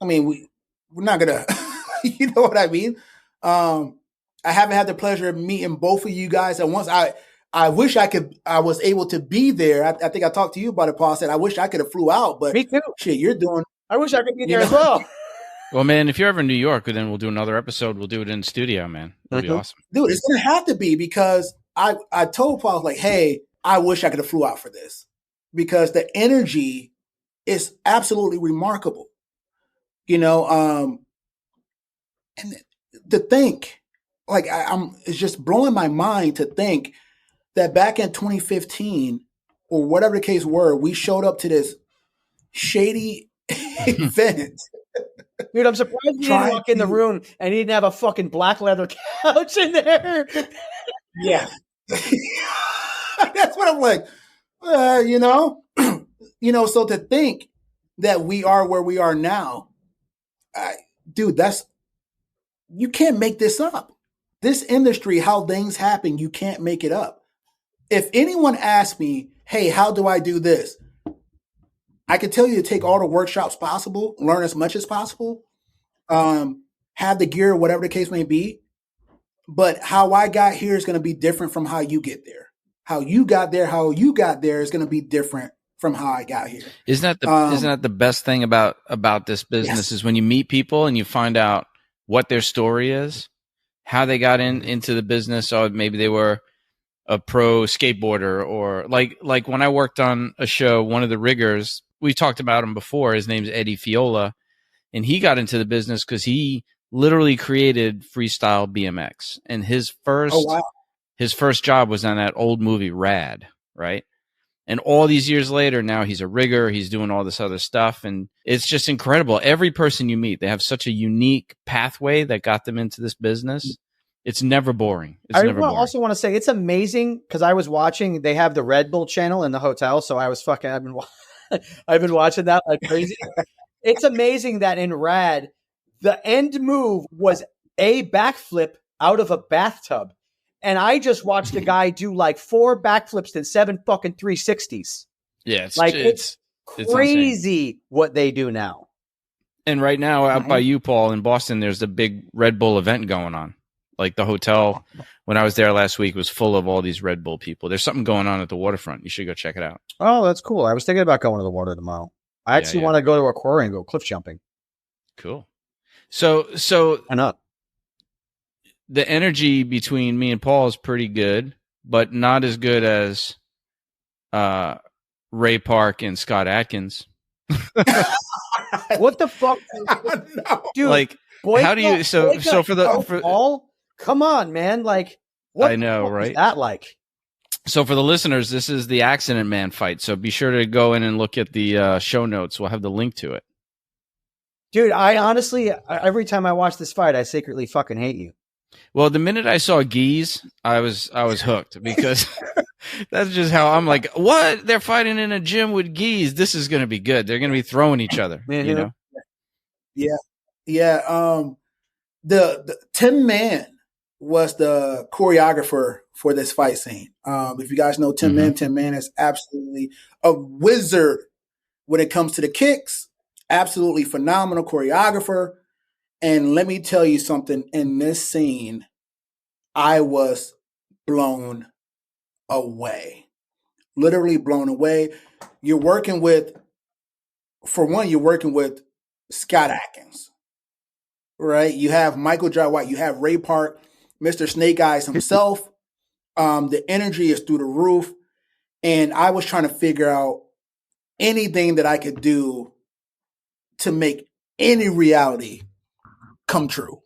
I mean, we're not going to, you know what I mean? I haven't had the pleasure of meeting both of you guys at once. I wish I was able to be there. I think I talked to you about it, Paul. I said, I wish I could have flew out, but
me too.
Shit, you're doing.
I wish I could be there as well.
Well, man, if you're ever in New York, then we'll do another episode. We'll do it in the studio, man. It'll be awesome.
Dude, it's going to have to be because I told Paul, like, hey, I wish I could have flew out for this because the energy is absolutely remarkable. And to think, like, it's just blowing my mind to think that back in 2015 or whatever the case were, we showed up to this shady event.
Dude, I'm surprised you didn't walk in the room and he didn't have a fucking black leather couch in there.
Yeah. That's what I'm like, so to think that we are where we are now, dude, you can't make this up. This industry, how things happen, you can't make it up. If anyone asks me, hey, how do I do this? I can tell you to take all the workshops possible, learn as much as possible, have the gear, whatever the case may be. But how I got here is going to be different from how you get there. How you got there is going to be different from how I got here.
Isn't that the best thing about this business is when you meet people and you find out what their story is, how they got into the business, or maybe they were a pro skateboarder, or like when I worked on a show, one of the riggers, we talked about him before. His name's Eddie Fiola, and he got into the business because he literally created freestyle BMX, and his first job was on that old movie Rad, right? And all these years later, now he's a rigger. He's doing all this other stuff, and it's just incredible. Every person you meet, they have such a unique pathway that got them into this business. It's never boring.
Also want to say it's amazing because I was watching. They have the Red Bull channel in the hotel, so I've been watching that like crazy. It's amazing that in Rad, the end move was a backflip out of a bathtub. And I just watched a guy do like 4 backflips and 7 fucking 360s.
Yeah.
It's crazy what they do now.
And right now out by you, Paul, in Boston, there's a big Red Bull event going on. Like the hotel, when I was there last week, was full of all these Red Bull people. There's something going on at the waterfront. You should go check it out.
Oh, that's cool. I was thinking about going to the water tomorrow. I actually want to go to an aquarium and go cliff jumping.
Cool. So
I know.
the energy between me and Paul is pretty good, but not as good as Ray Park and Scott Atkins.
What the fuck,
No.
dude?
Like, how do you? So for the
Paul, come on, man! Like, what
I know,
the fuck
right?
is that like?
So for the listeners, this is the Accident Man fight. So be sure to go in and look at the show notes. We'll have the link to it.
Dude, I honestly, every time I watch this fight, I secretly fucking hate you.
Well, the minute I saw Geese, I was hooked because that's just how I'm like, what? They're fighting in a gym with Geese. This is going to be good. They're going to be throwing each other, you know?
Yeah. The Tim Mann was the choreographer for this fight scene. If you guys know Tim Mann is absolutely a wizard when it comes to the kicks. Absolutely phenomenal choreographer. And let me tell you something, in this scene, I was blown away. Literally blown away. You're working with Scott Atkins, right? You have Michael Jai White, you have Ray Park, Mr. Snake Eyes himself. The energy is through the roof. And I was trying to figure out anything that I could do to make any reality come true.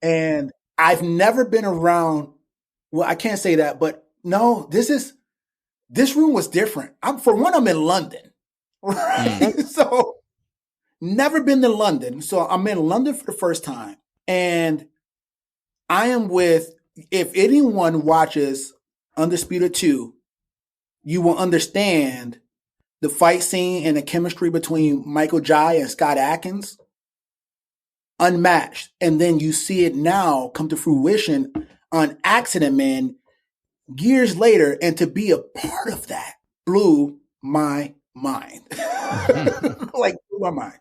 And I've never been around, well, I can't say that, but no, this room was different. I'm in London, right? So never been to London. So I'm in London for the first time. And I am with, if anyone watches Undisputed 2, you will understand the fight scene and the chemistry between Michael Jai and Scott Atkins, unmatched. And then you see it now come to fruition on Accident Man years later. And to be a part of that blew my mind. Like, blew my mind.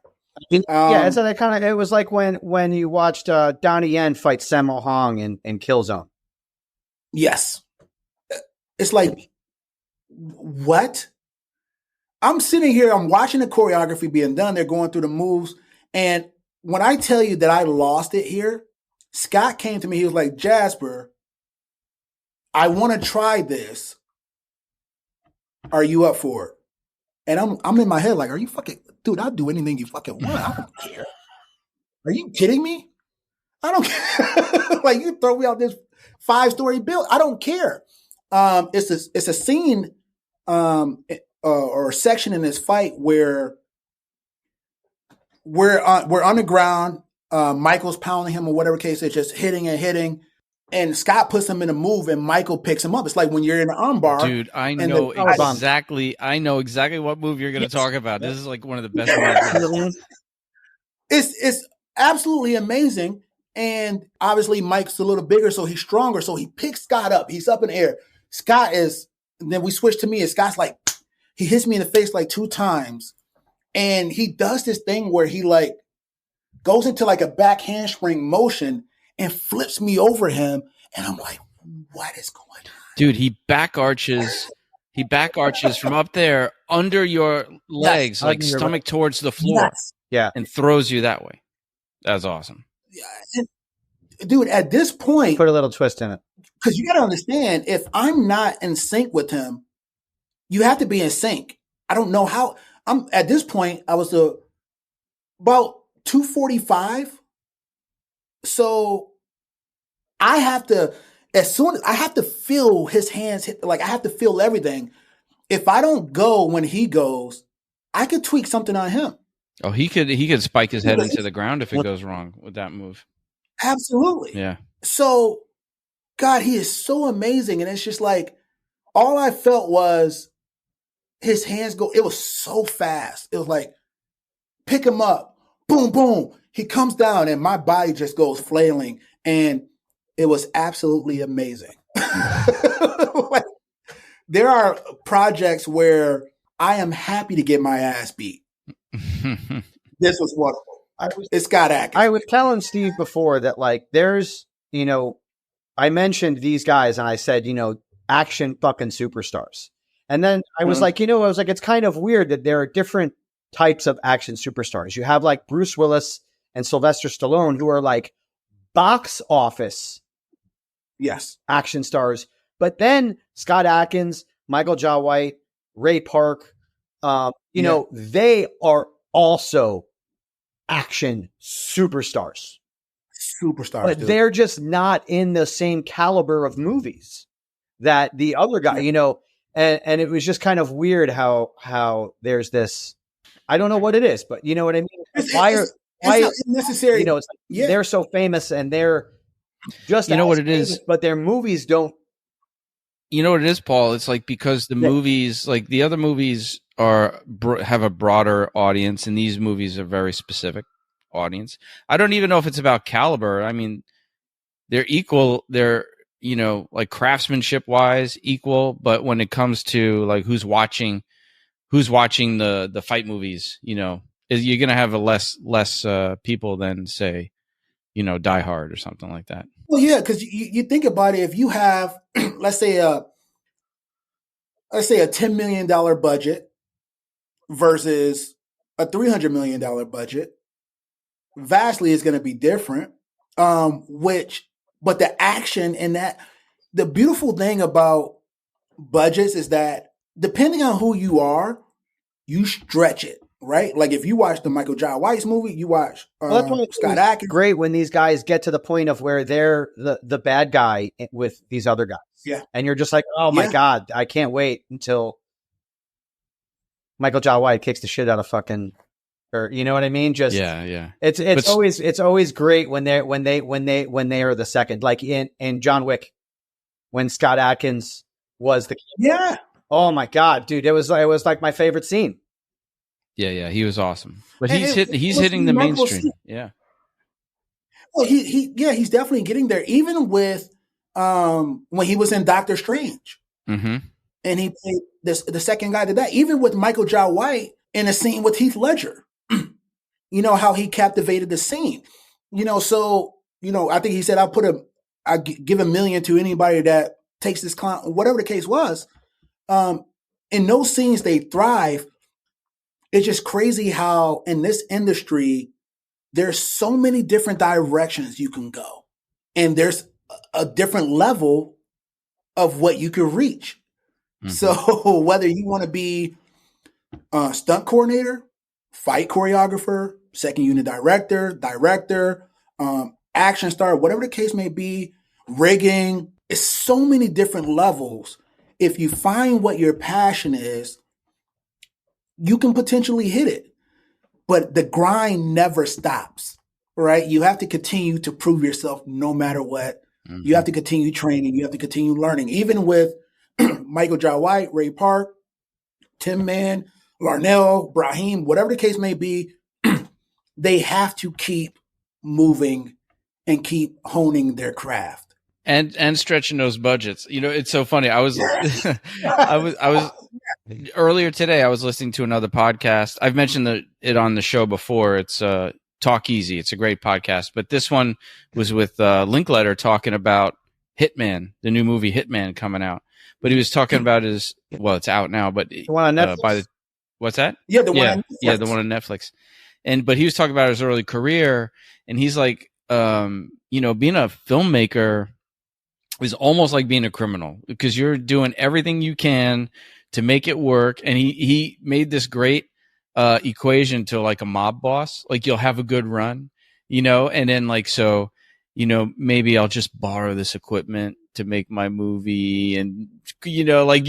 Yeah, so that kind of, it was like when you watched Donnie Yen fight Sammo Hong in Killzone.
Yes. It's like, what? I'm sitting here, I'm watching the choreography being done. They're going through the moves. And when I tell you that I lost it here, Scott came to me. He was like, Jasper, I want to try this. Are you up for it? And I'm in my head like, are you fucking, dude, I'll do anything you fucking want. I don't care. Are you kidding me? I don't care. Like, you throw me out this 5-story building. I don't care. It's a scene or a section in this fight where we're on the ground. Michael's pounding him or whatever case, it's just hitting and hitting. And Scott puts him in a move and Michael picks him up. It's like when you're in an armbar.
Dude, I know exactly what move you're going to talk about. This is like one of the best moves.
It's absolutely amazing. And obviously Mike's a little bigger, so he's stronger. So he picks Scott up. He's up in the air. Scott is, and then we switch to me and Scott's like, he hits me in the face like 2 times. And he does this thing where he like goes into like a back handspring motion and flips me over him. And I'm like, what is going on?
Dude, he back arches from up there under your legs, like stomach towards the floor.
Yes.
Yeah.
And throws you that way. That's awesome.
Yeah. And, dude, at this point,
put a little twist in it.
Because you got to understand, if I'm not in sync with him, you have to be in sync. I don't know how. I'm at this point, I was about 245. So I have to, I have to feel his hands hit, like I have to feel everything. If I don't go when he goes, I could tweak something on him.
Oh, he could spike his head into the ground if it goes wrong with that move.
Absolutely.
Yeah.
So, God, he is so amazing. And it's just like, all I felt was his hands go, it was so fast. It was like, pick him up, boom, boom. He comes down and my body just goes flailing. And it was absolutely amazing. Like, there are projects where I am happy to get my ass beat. This was wonderful. It's Scott Atkins.
I was telling Steve before that, like, there's, I mentioned these guys and I said, action fucking superstars. And then I was like, it's kind of weird that there are different types of action superstars. You have like Bruce Willis and Sylvester Stallone, who are like box office action stars. But then Scott Atkins, Michael Jai White, Ray Park, you know, they are also action superstars. But
dude.
They're just not in the same caliber of movies that the other guy, you know, and it was just kind of weird how there's this, I don't know what it is, but you know what I mean? Why
necessary?
You know, it's like they're so famous and they're just,
you know what it
famous,
is,
but their movies don't.
You know what it is, Paul? It's like, because the movies, like the other movies have a broader audience, and these movies are very specific audience. I don't even know if it's about caliber. I mean, they're equal. They're, you know, like craftsmanship wise equal, but when it comes to like who's watching the fight movies, you know, you're going to have a less people than, say, you know, Die Hard or something like that.
Well, yeah, because you think about it. If you have, let's say a $10 million budget versus a $300 million budget, vastly is going to be different. But the action in that, the beautiful thing about budgets is that depending on who you are, you stretch it, right? Like if you watch the Michael Jai White's movie, you watch Scott Atkins.
Great when these guys get to the point of where they're the bad guy with these other guys.
Yeah.
And you're just like, oh my God, I can't wait until Michael Jai White kicks the shit out of fucking, or you know what I mean? Just It's always great when they are the second, like in John Wick, when Scott Atkins was the Oh my God, dude, it was like my favorite scene.
Yeah, he was awesome. But he's hitting the mainstream. Yeah.
Well, he's definitely getting there. Even with when he was in Doctor Strange, and he played the second guy to that. Even with Michael Jai White in a scene with Heath Ledger, you know how he captivated the scene. You know, so you know, I think he said, I give $1 million to anybody that takes this clown, whatever the case was. In those scenes, they thrive. It's just crazy how in this industry, there's so many different directions you can go. And there's a different level of what you can reach. So whether you want to be a stunt coordinator, fight choreographer, second unit director, action star, whatever the case may be, rigging, it's so many different levels. If you find what your passion is, you can potentially hit it. But the grind never stops, right? You have to continue to prove yourself no matter what. You have to continue training. You have to continue learning. Even with Michael Jai White, Ray Park, Tim Man, Larnell, Brahim, whatever the case may be, they have to keep moving and keep honing their craft.
And stretching those budgets. You know, it's so funny. I was earlier today, I was listening to another podcast. I've mentioned it on the show before. It's Talk Easy. It's a great podcast. But this one was with Linkletter talking about Hitman, the new movie Hitman coming out. But he was talking about it's out now, but
the one on Netflix.
What's that?
Yeah, the one on Netflix.
Yeah, the one on Netflix. But he was talking about his early career, and he's like, you know, being a filmmaker is almost like being a criminal, because you're doing everything you can to make it work. And he made this great equation to like a mob boss. Like, you'll have a good run, you know, and then like, so, you know, maybe I'll just borrow this equipment to make my movie, and you know, like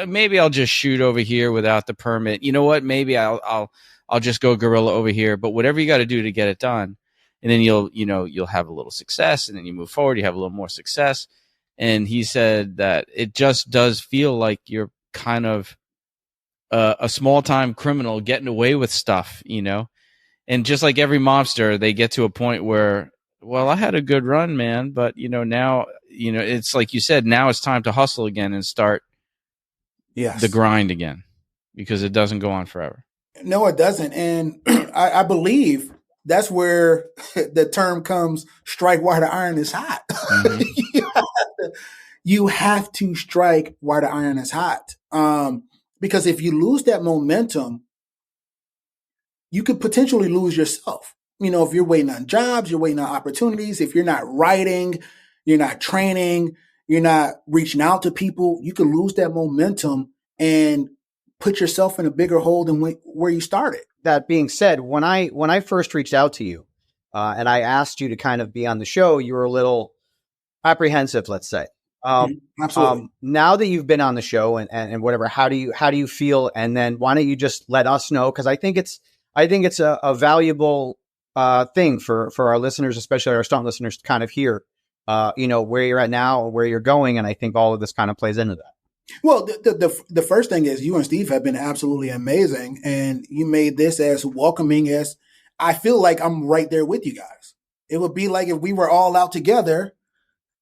maybe I'll just shoot over here without the permit. You know what? Maybe I'll just go guerrilla over here. But whatever you got to do to get it done, and then you'll have a little success, and then you move forward, you have a little more success. And he said that it just does feel like you're kind of a small time criminal getting away with stuff, you know. And just like every mobster, they get to a point where, well, I had a good run, man, but you know, now, you know, it's like you said, now it's time to hustle again and start the grind again, because it doesn't go on forever.
No, it doesn't. And I believe that's where the term comes, strike while the iron is hot. You have to strike while the iron is hot. Because if you lose that momentum, you could potentially lose yourself. if you're waiting on jobs, you're waiting on opportunities, if you're not writing, you're not training, you're not reaching out to people, you can lose that momentum and put yourself in a bigger hole than where you started.
That being said, when I first reached out to you and I asked you to kind of be on the show, you were a little apprehensive, let's say.
Absolutely.
Now that you've been on the show and whatever, how do you feel? And then why don't you just let us know? Because I think it's a valuable thing for our listeners, especially our stunt listeners, to kind of hear, where you're at now, where you're going, and I think all of this kind of plays into that.
Well, the first thing is you and Steve have been absolutely amazing, and you made this as welcoming as I feel like I'm right there with you guys. It would be like if we were all out together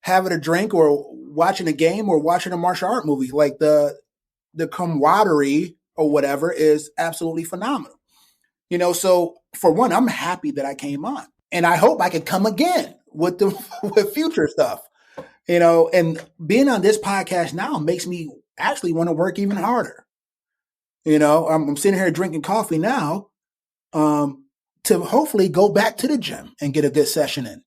having a drink or watching a game or watching a martial art movie. Like the camaraderie or whatever is absolutely phenomenal. So for one, I'm happy that I came on, and I hope I can come again with with future stuff. And being on this podcast now makes me actually want to work even harder. I'm sitting here drinking coffee now to hopefully go back to the gym and get a good session in.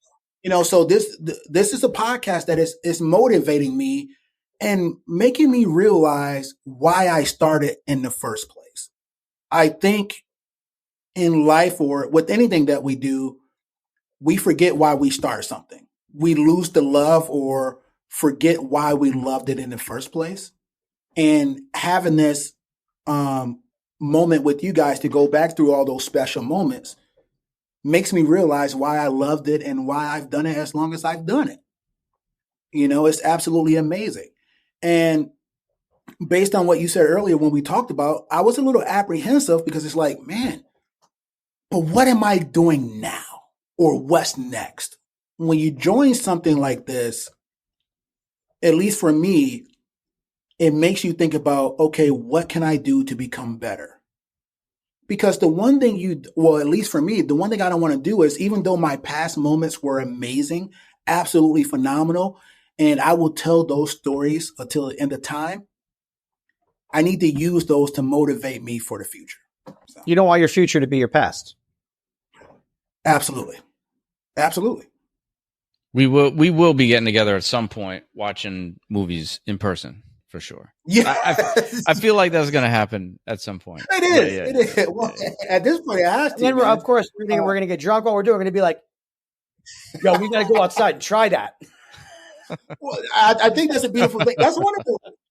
So this is a podcast that is motivating me and making me realize why I started in the first place. I think in life or with anything that we do, we forget why we start something. We lose the love or forget why we loved it in the first place. And having this moment with you guys to go back through all those special moments makes me realize why I loved it and why I've done it as long as I've done it. It's absolutely amazing. And based on what you said earlier when we talked about, I was a little apprehensive because it's like, man, but what am I doing now? Or what's next? When you join something like this, at least for me, it makes you think about, okay, what can I do to become better? Because the one thing at least for me, the one thing I don't want to do is, even though my past moments were amazing, absolutely phenomenal, and I will tell those stories until the end of time, I need to use those to motivate me for the future. So.
You don't want your future to be your past.
Absolutely. Absolutely.
We will be getting together at some point watching movies in person for sure.
Yeah,
I feel like that's going to happen at some point.
It is.
Yeah.
It is. Well, at this point, it has to.
And then of course we're going to get drunk. What we're doing, we're going to be like, "Yo, we got to go outside and try that."
Well, I think that's a beautiful thing. That's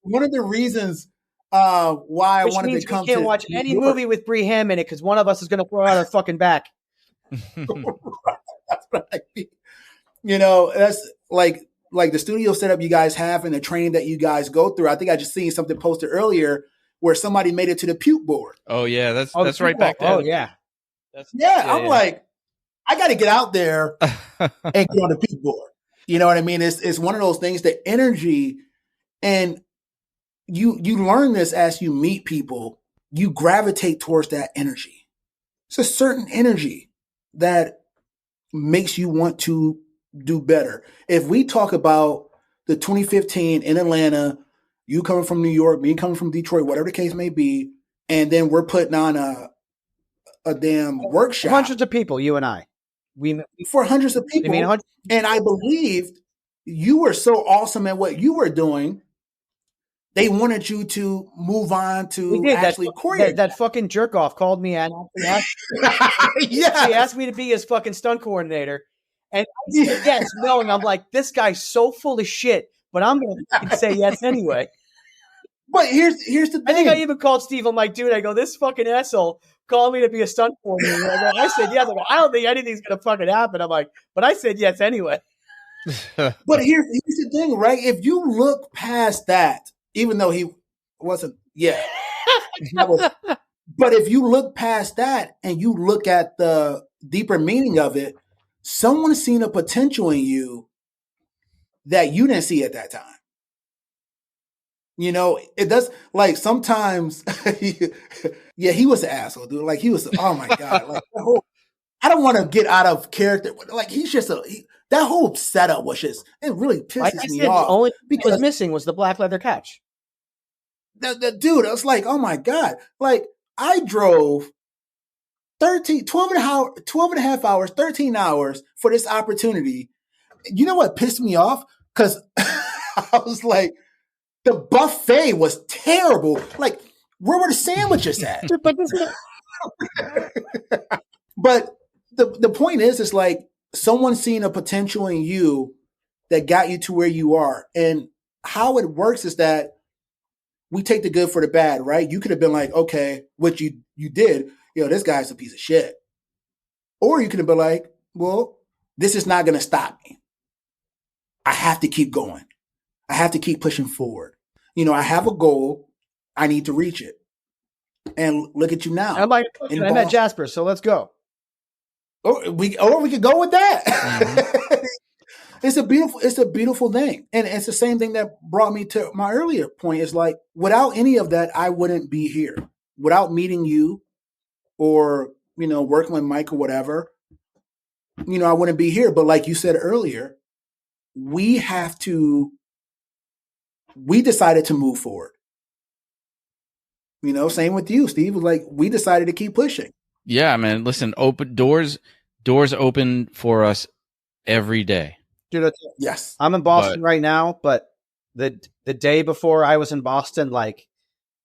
one of the reasons why I wanted to come.
We can't watch any movie with Bree Ham in it because one of us is going to throw out our fucking back.
That's right. That's like the studio setup you guys have and the training that you guys go through. I think I just seen something posted earlier where somebody made it to the puke board.
Oh yeah, that's right back there.
Oh yeah.
I'm like, I got to get out there and get on the puke board. You know what I mean? It's one of those things, the energy, and you learn this as you meet people, you gravitate towards that energy. It's a certain energy that makes you want to do better. If we talk about the 2015 in Atlanta, you coming from New York, me coming from Detroit, whatever the case may be, and then we're putting on a damn workshop.
Hundreds of people, you and I.
For hundreds of people. And I believed you were so awesome at what you were doing. They wanted you to move on to actually choreograph.
That fucking jerk off called me and he asked me to be his fucking stunt coordinator. And I said yes, knowing I'm like, this guy's so full of shit, but I'm going to say yes anyway.
But here's the thing.
I think I even called Steve. I'm like, dude, I go, this fucking asshole called me to be a stunt coordinator. I said yes. I go, I don't think anything's going to fucking happen. I'm like, but I said yes anyway.
But here's the thing, right? If you look past that, even though he wasn't, but if you look past that and you look at the deeper meaning of it, someone's seen a potential in you that you didn't see at that time. It does, like, sometimes, he was an asshole, dude. Like, he was, oh my God. Like, I don't want to get out of character. Like, he's just that whole setup was just, it really pisses me off.
The only thing that was missing was the black leather couch.
The dude, I was like, oh my God. Like, I drove 12 and a half hours, 13 hours for this opportunity. You know what pissed me off? Because I was like, the buffet was terrible. Like, where were the sandwiches at? But the point is like someone seeing a potential in you that got you to where you are. And how it works is that we take the good for the bad, right? You could have been like, okay, what you did, this guy's a piece of shit. Or you could have been like, well, this is not going to stop me. I have to keep going. I have to keep pushing forward. I have a goal. I need to reach it. And look at you now.
I met Jasper, so let's go.
Or we could go with that. Mm-hmm. It's a beautiful thing. And it's the same thing that brought me to my earlier point is like, without any of that, I wouldn't be here. Without meeting you or, working with Mike or whatever, I wouldn't be here. But like you said earlier, we decided to move forward. Same with you, Steve. Like we decided to keep pushing.
Yeah, man. Listen, open doors open for us every day.
Dude,
yes.
I'm in Boston right now, but the day before I was in Boston, like,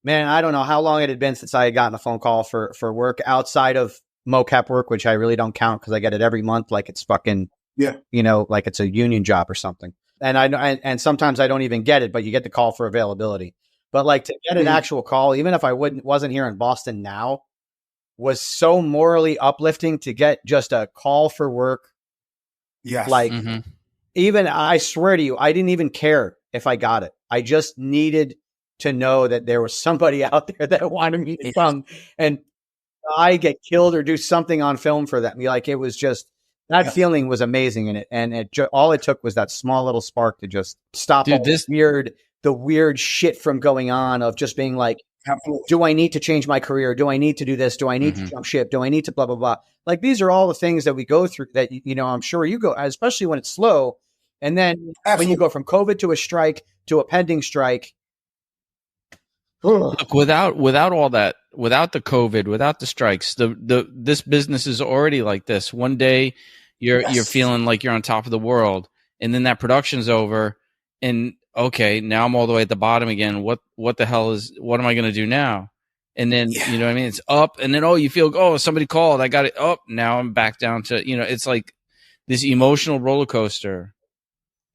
man, I don't know how long it had been since I had gotten a phone call for work outside of mocap work, which I really don't count because I get it every month, like it's fucking like it's a union job or something. And and sometimes I don't even get it, but you get the call for availability. But like to get an actual call, even if I wasn't here in Boston now, was so morally uplifting to get just a call for work.
Yes.
Like even I swear to you, I didn't even care if I got it. I just needed to know that there was somebody out there that wanted me to come and I get killed or do something on film for them. Like it was just that feeling was amazing in it. And all it took was that small little spark to just stop the weird shit from going on of just being like, do I need to change my career? Do I need to do this? Do I need to jump ship? Do I need to blah, blah, blah? Like these are all the things that we go through that, I'm sure you go, especially when it's slow. And then when you go from COVID to a strike to a pending strike.
Look, without all that, without the COVID, without the strikes, this business is already like this. One day you're feeling like you're on top of the world, and then that production's over, and okay, now I'm all the way at the bottom again. What am I going to do now? And then you know what I mean? It's up, and then you feel somebody called, I got it up. Now I'm back down to it's like this emotional roller coaster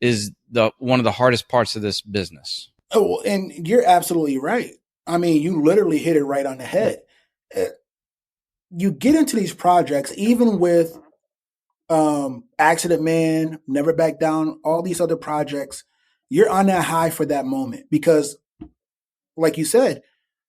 is one of the hardest parts of this business.
Oh, and you're absolutely right. I mean, you literally hit it right on the head. You get into these projects, even with Accident Man, Never Back Down, all these other projects, you're on that high for that moment because, like you said,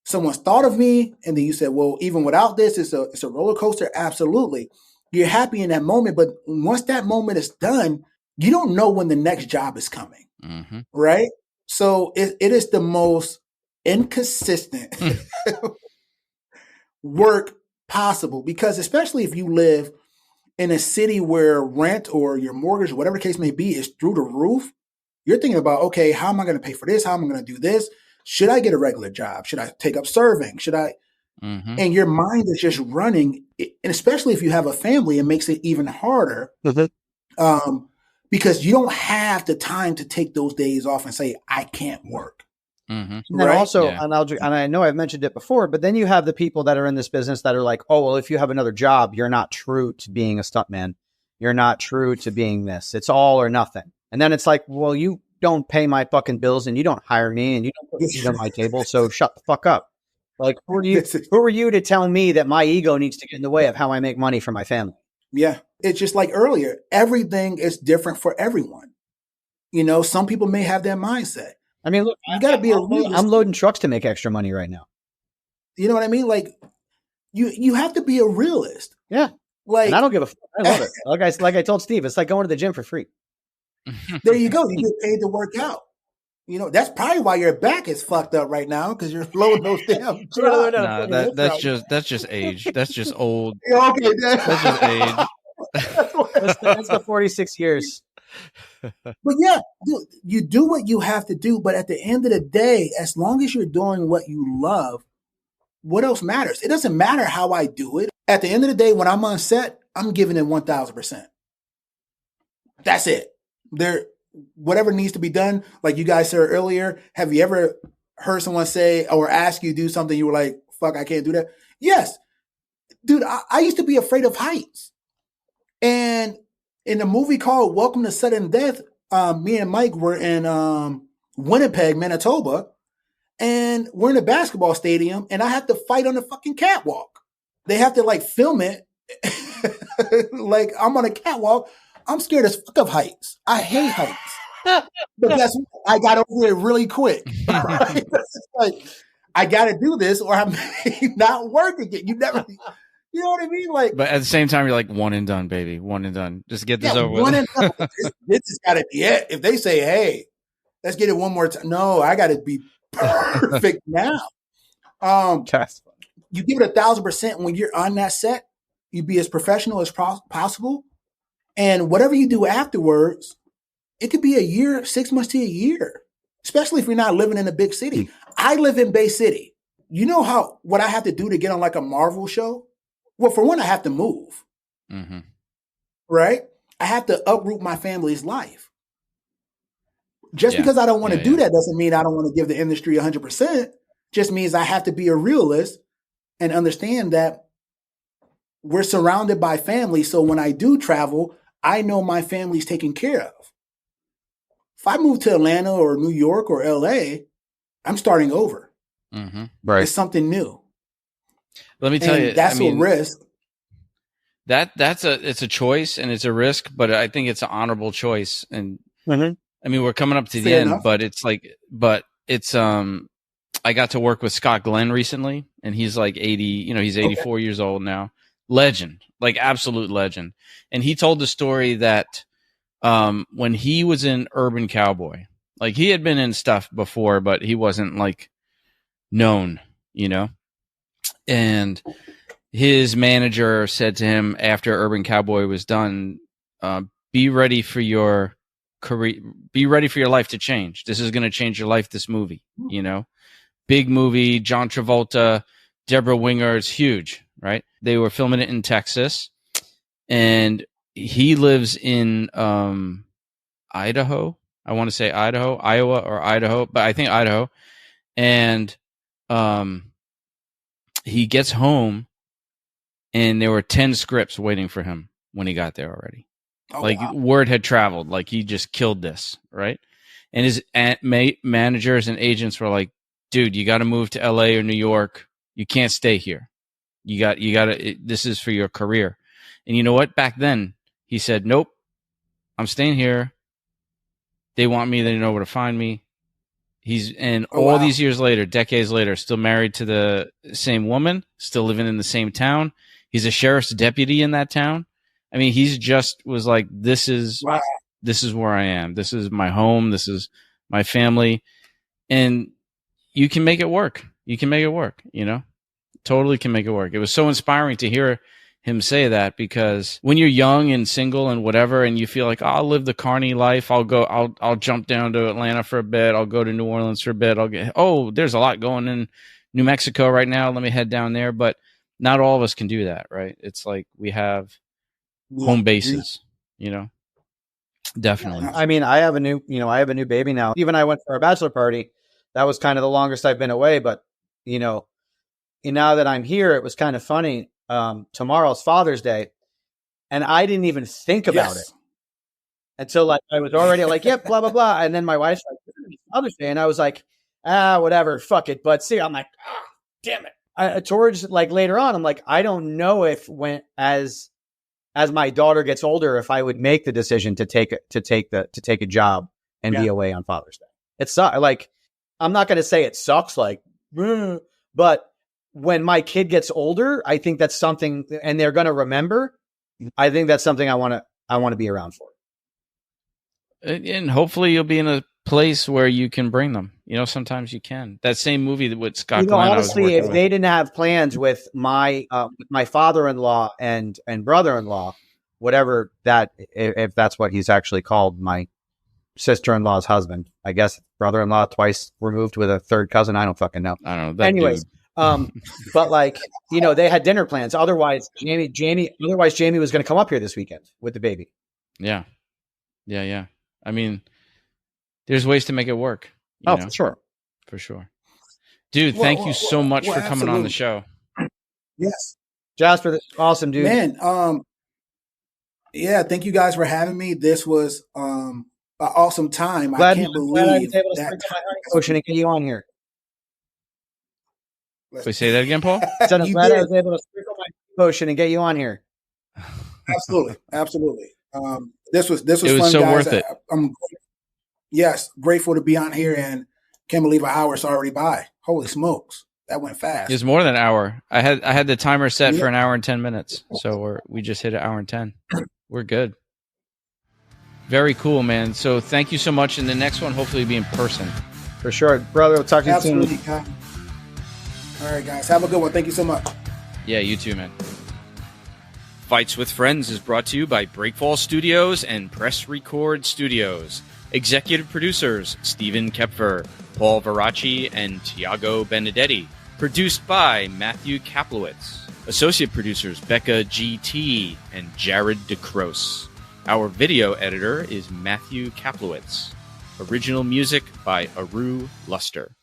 someone's thought of me, and then you said, well, even without this, it's a roller coaster. Absolutely. You're happy in that moment, but once that moment is done, you don't know when the next job is coming, right? So it is the most inconsistent work possible because especially if you live in a city where rent or your mortgage or whatever the case may be is through the roof, you're thinking about, okay, how am I going to pay for this? How am I going to do this? Should I get a regular job? Should I take up serving? Should I? And your mind is just running. And especially if you have a family, it makes it even harder because you don't have the time to take those days off and say, I can't work.
And then also, and I know I've mentioned it before, but then you have the people that are in this business that are like, oh, well, if you have another job, you're not true to being a stuntman. You're not true to being this. It's all or nothing. And then it's like, well, you don't pay my fucking bills and you don't hire me and you don't put food on my table. So shut the fuck up. Like, who are you to tell me that my ego needs to get in the way of how I make money for my family?
Yeah. It's just like earlier, everything is different for everyone. Some people may have that mindset. I mean, look, you got to be a realist.
I'm loading trucks to make extra money right now.
You know what I mean? Like, you have to be a realist.
Yeah.
Like,
and I don't give a fuck. I love it. Like I told Steve, it's like going to the gym for free.
There you go. You get paid to work out. That's probably why your back is fucked up right now because you're loading those damn trucks.
No, that's just age. That's just old.
Okay,
that's just age.
That's the 46 years.
But yeah, you do what you have to do. But at the end of the day, as long as you're doing what you love, what else matters? It doesn't matter how I do it. At the end of the day, when I'm on set, I'm giving it 1,000%. That's it. Whatever needs to be done, like you guys said earlier, have you ever heard someone say or ask you to do something you were like, fuck, I can't do that? Yes. Dude, I used to be afraid of heights. And in a movie called Welcome to Sudden Death, me and Mike were in Winnipeg, Manitoba, and we're in a basketball stadium, and I have to fight on the fucking catwalk. They have to like film it. Like I'm on a catwalk. I'm scared as fuck of heights. I hate heights. But guess what? I got over it really quick. Right? It's like, I got to do this or I may not work again. You know what I mean? Like,
but at the same time, you're like, one and done, baby. One and done. Just get this over with.
One and done. This has got to be it. If they say, hey, let's get it one more time. No, I got to be perfect now. You give it 1,000% when you're on that set. You be as professional as possible. And whatever you do afterwards, it could be a year, 6 months to a year, especially if you're not living in a big city. I live in Bay City. You know what I have to do to get on like a Marvel show? Well, for one, I have to move. Mm-hmm. Right? I have to uproot my family's life. Just because I don't want to do that doesn't mean I don't want to give the industry 100%. Just means I have to be a realist and understand that we're surrounded by family. So when I do travel, I know my family's taken care of. If I move to Atlanta or New York or LA, I'm starting over.
Mm-hmm. Right.
It's something new.
Let me tell you,
that's a risk.
It's a choice and it's a risk, but I think it's an honorable choice. And I mean, we're coming up to the end, but I got to work with Scott Glenn recently, and he's like 80, he's 84 years old now. Legend, like absolute legend. And he told the story that when he was in Urban Cowboy, like he had been in stuff before, but he wasn't like known, and his manager said to him after Urban Cowboy was done, be ready for your career, be ready for your life to change. This is going to change your life, this movie, big movie, John Travolta, Deborah Winger, it's huge, right? They were filming it in Texas, and he lives in Idaho. I want to say Idaho, Iowa or Idaho, but I think Idaho. And he gets home, and there were 10 scripts waiting for him when he got there already. Wow. Word had traveled, like he just killed this, right? And his managers and agents were like, dude, you got to move to LA or New York. You can't stay here. You got to, this is for your career. And you know what? Back then he said, nope, I'm staying here. They want me. They know where to find me. All these years later, decades later, still married to the same woman, still living in the same town. He's a sheriff's deputy in that town. I mean, he's just was like, this is where I am. This is my home. This is my family. And you can make it work. You can make it work, totally can make it work. It was so inspiring to hear him say that, because when you're young and single and whatever, and you feel like, I'll live the carny life. I'll jump down to Atlanta for a bit. I'll go to New Orleans for a bit. There's a lot going in New Mexico right now. Let me head down there. But not all of us can do that, right? It's like we have home bases, definitely.
I mean, I have a new baby now. Even I went for a bachelor party. That was kind of the longest I've been away. But, now that I'm here, it was kind of funny. Tomorrow's Father's Day, and I didn't even think about it until like I was already like, yep, blah, blah, blah. And then my wife's like, it's Father's Day. And I was like, whatever, fuck it. But see, I'm like, damn it. Towards like later on, I'm like, I don't know if as my daughter gets older, if I would make the decision to take a job and be away on Father's Day. It's like, I'm not going to say it sucks, like, but when my kid gets older, I think that's something, and they're going to remember. I think that's something I want to be around for.
And hopefully you'll be in a place where you can bring them. Sometimes you can. That same movie with Scott Glenn.
Honestly, if they didn't have plans with my father-in-law and brother-in-law, whatever that, if that's what he's actually called, my sister-in-law's husband, I guess brother-in-law twice removed with a third cousin. I don't fucking know.
I don't know.
Anyways. But like, they had dinner plans. Otherwise, Jamie was going to come up here this weekend with the baby.
Yeah. I mean, there's ways to make it work. You know?
For sure.
Dude, thank you so much for coming on the show.
Yes.
Jasper, this is awesome, dude.
Man, thank you guys for having me. This was an awesome time. I can't believe
I was able to sprinkle my honey potion and get you on here.
Wait, say that again, Paul?
I'm glad I was able to sprinkle my potion and get you on here.
Absolutely. This was
it was
fun,
so
guys.
worth it.
I'm grateful to be on here, and can't believe an hour's already by. Holy smokes, that went fast.
It's more than an hour. I had the timer set for an hour and 10 minutes, so we just hit an hour and 10. We're good. Very cool, man. So thank you so much. And the next one, hopefully, will be in person.
For sure, brother. We'll talk to you soon.
Absolutely. All right, guys. Have a good one. Thank you so much.
Yeah, you too, man. Fights with Friends is brought to you by Breakfall Studios and Press Record Studios. Executive producers, Stephen Kepfer, Paul Veracci, and Tiago Benedetti. Produced by Matthew Kaplowitz. Associate producers, Becca G.T. and Jared DeCroce. Our video editor is Matthew Kaplowitz. Original music by Aru Luster.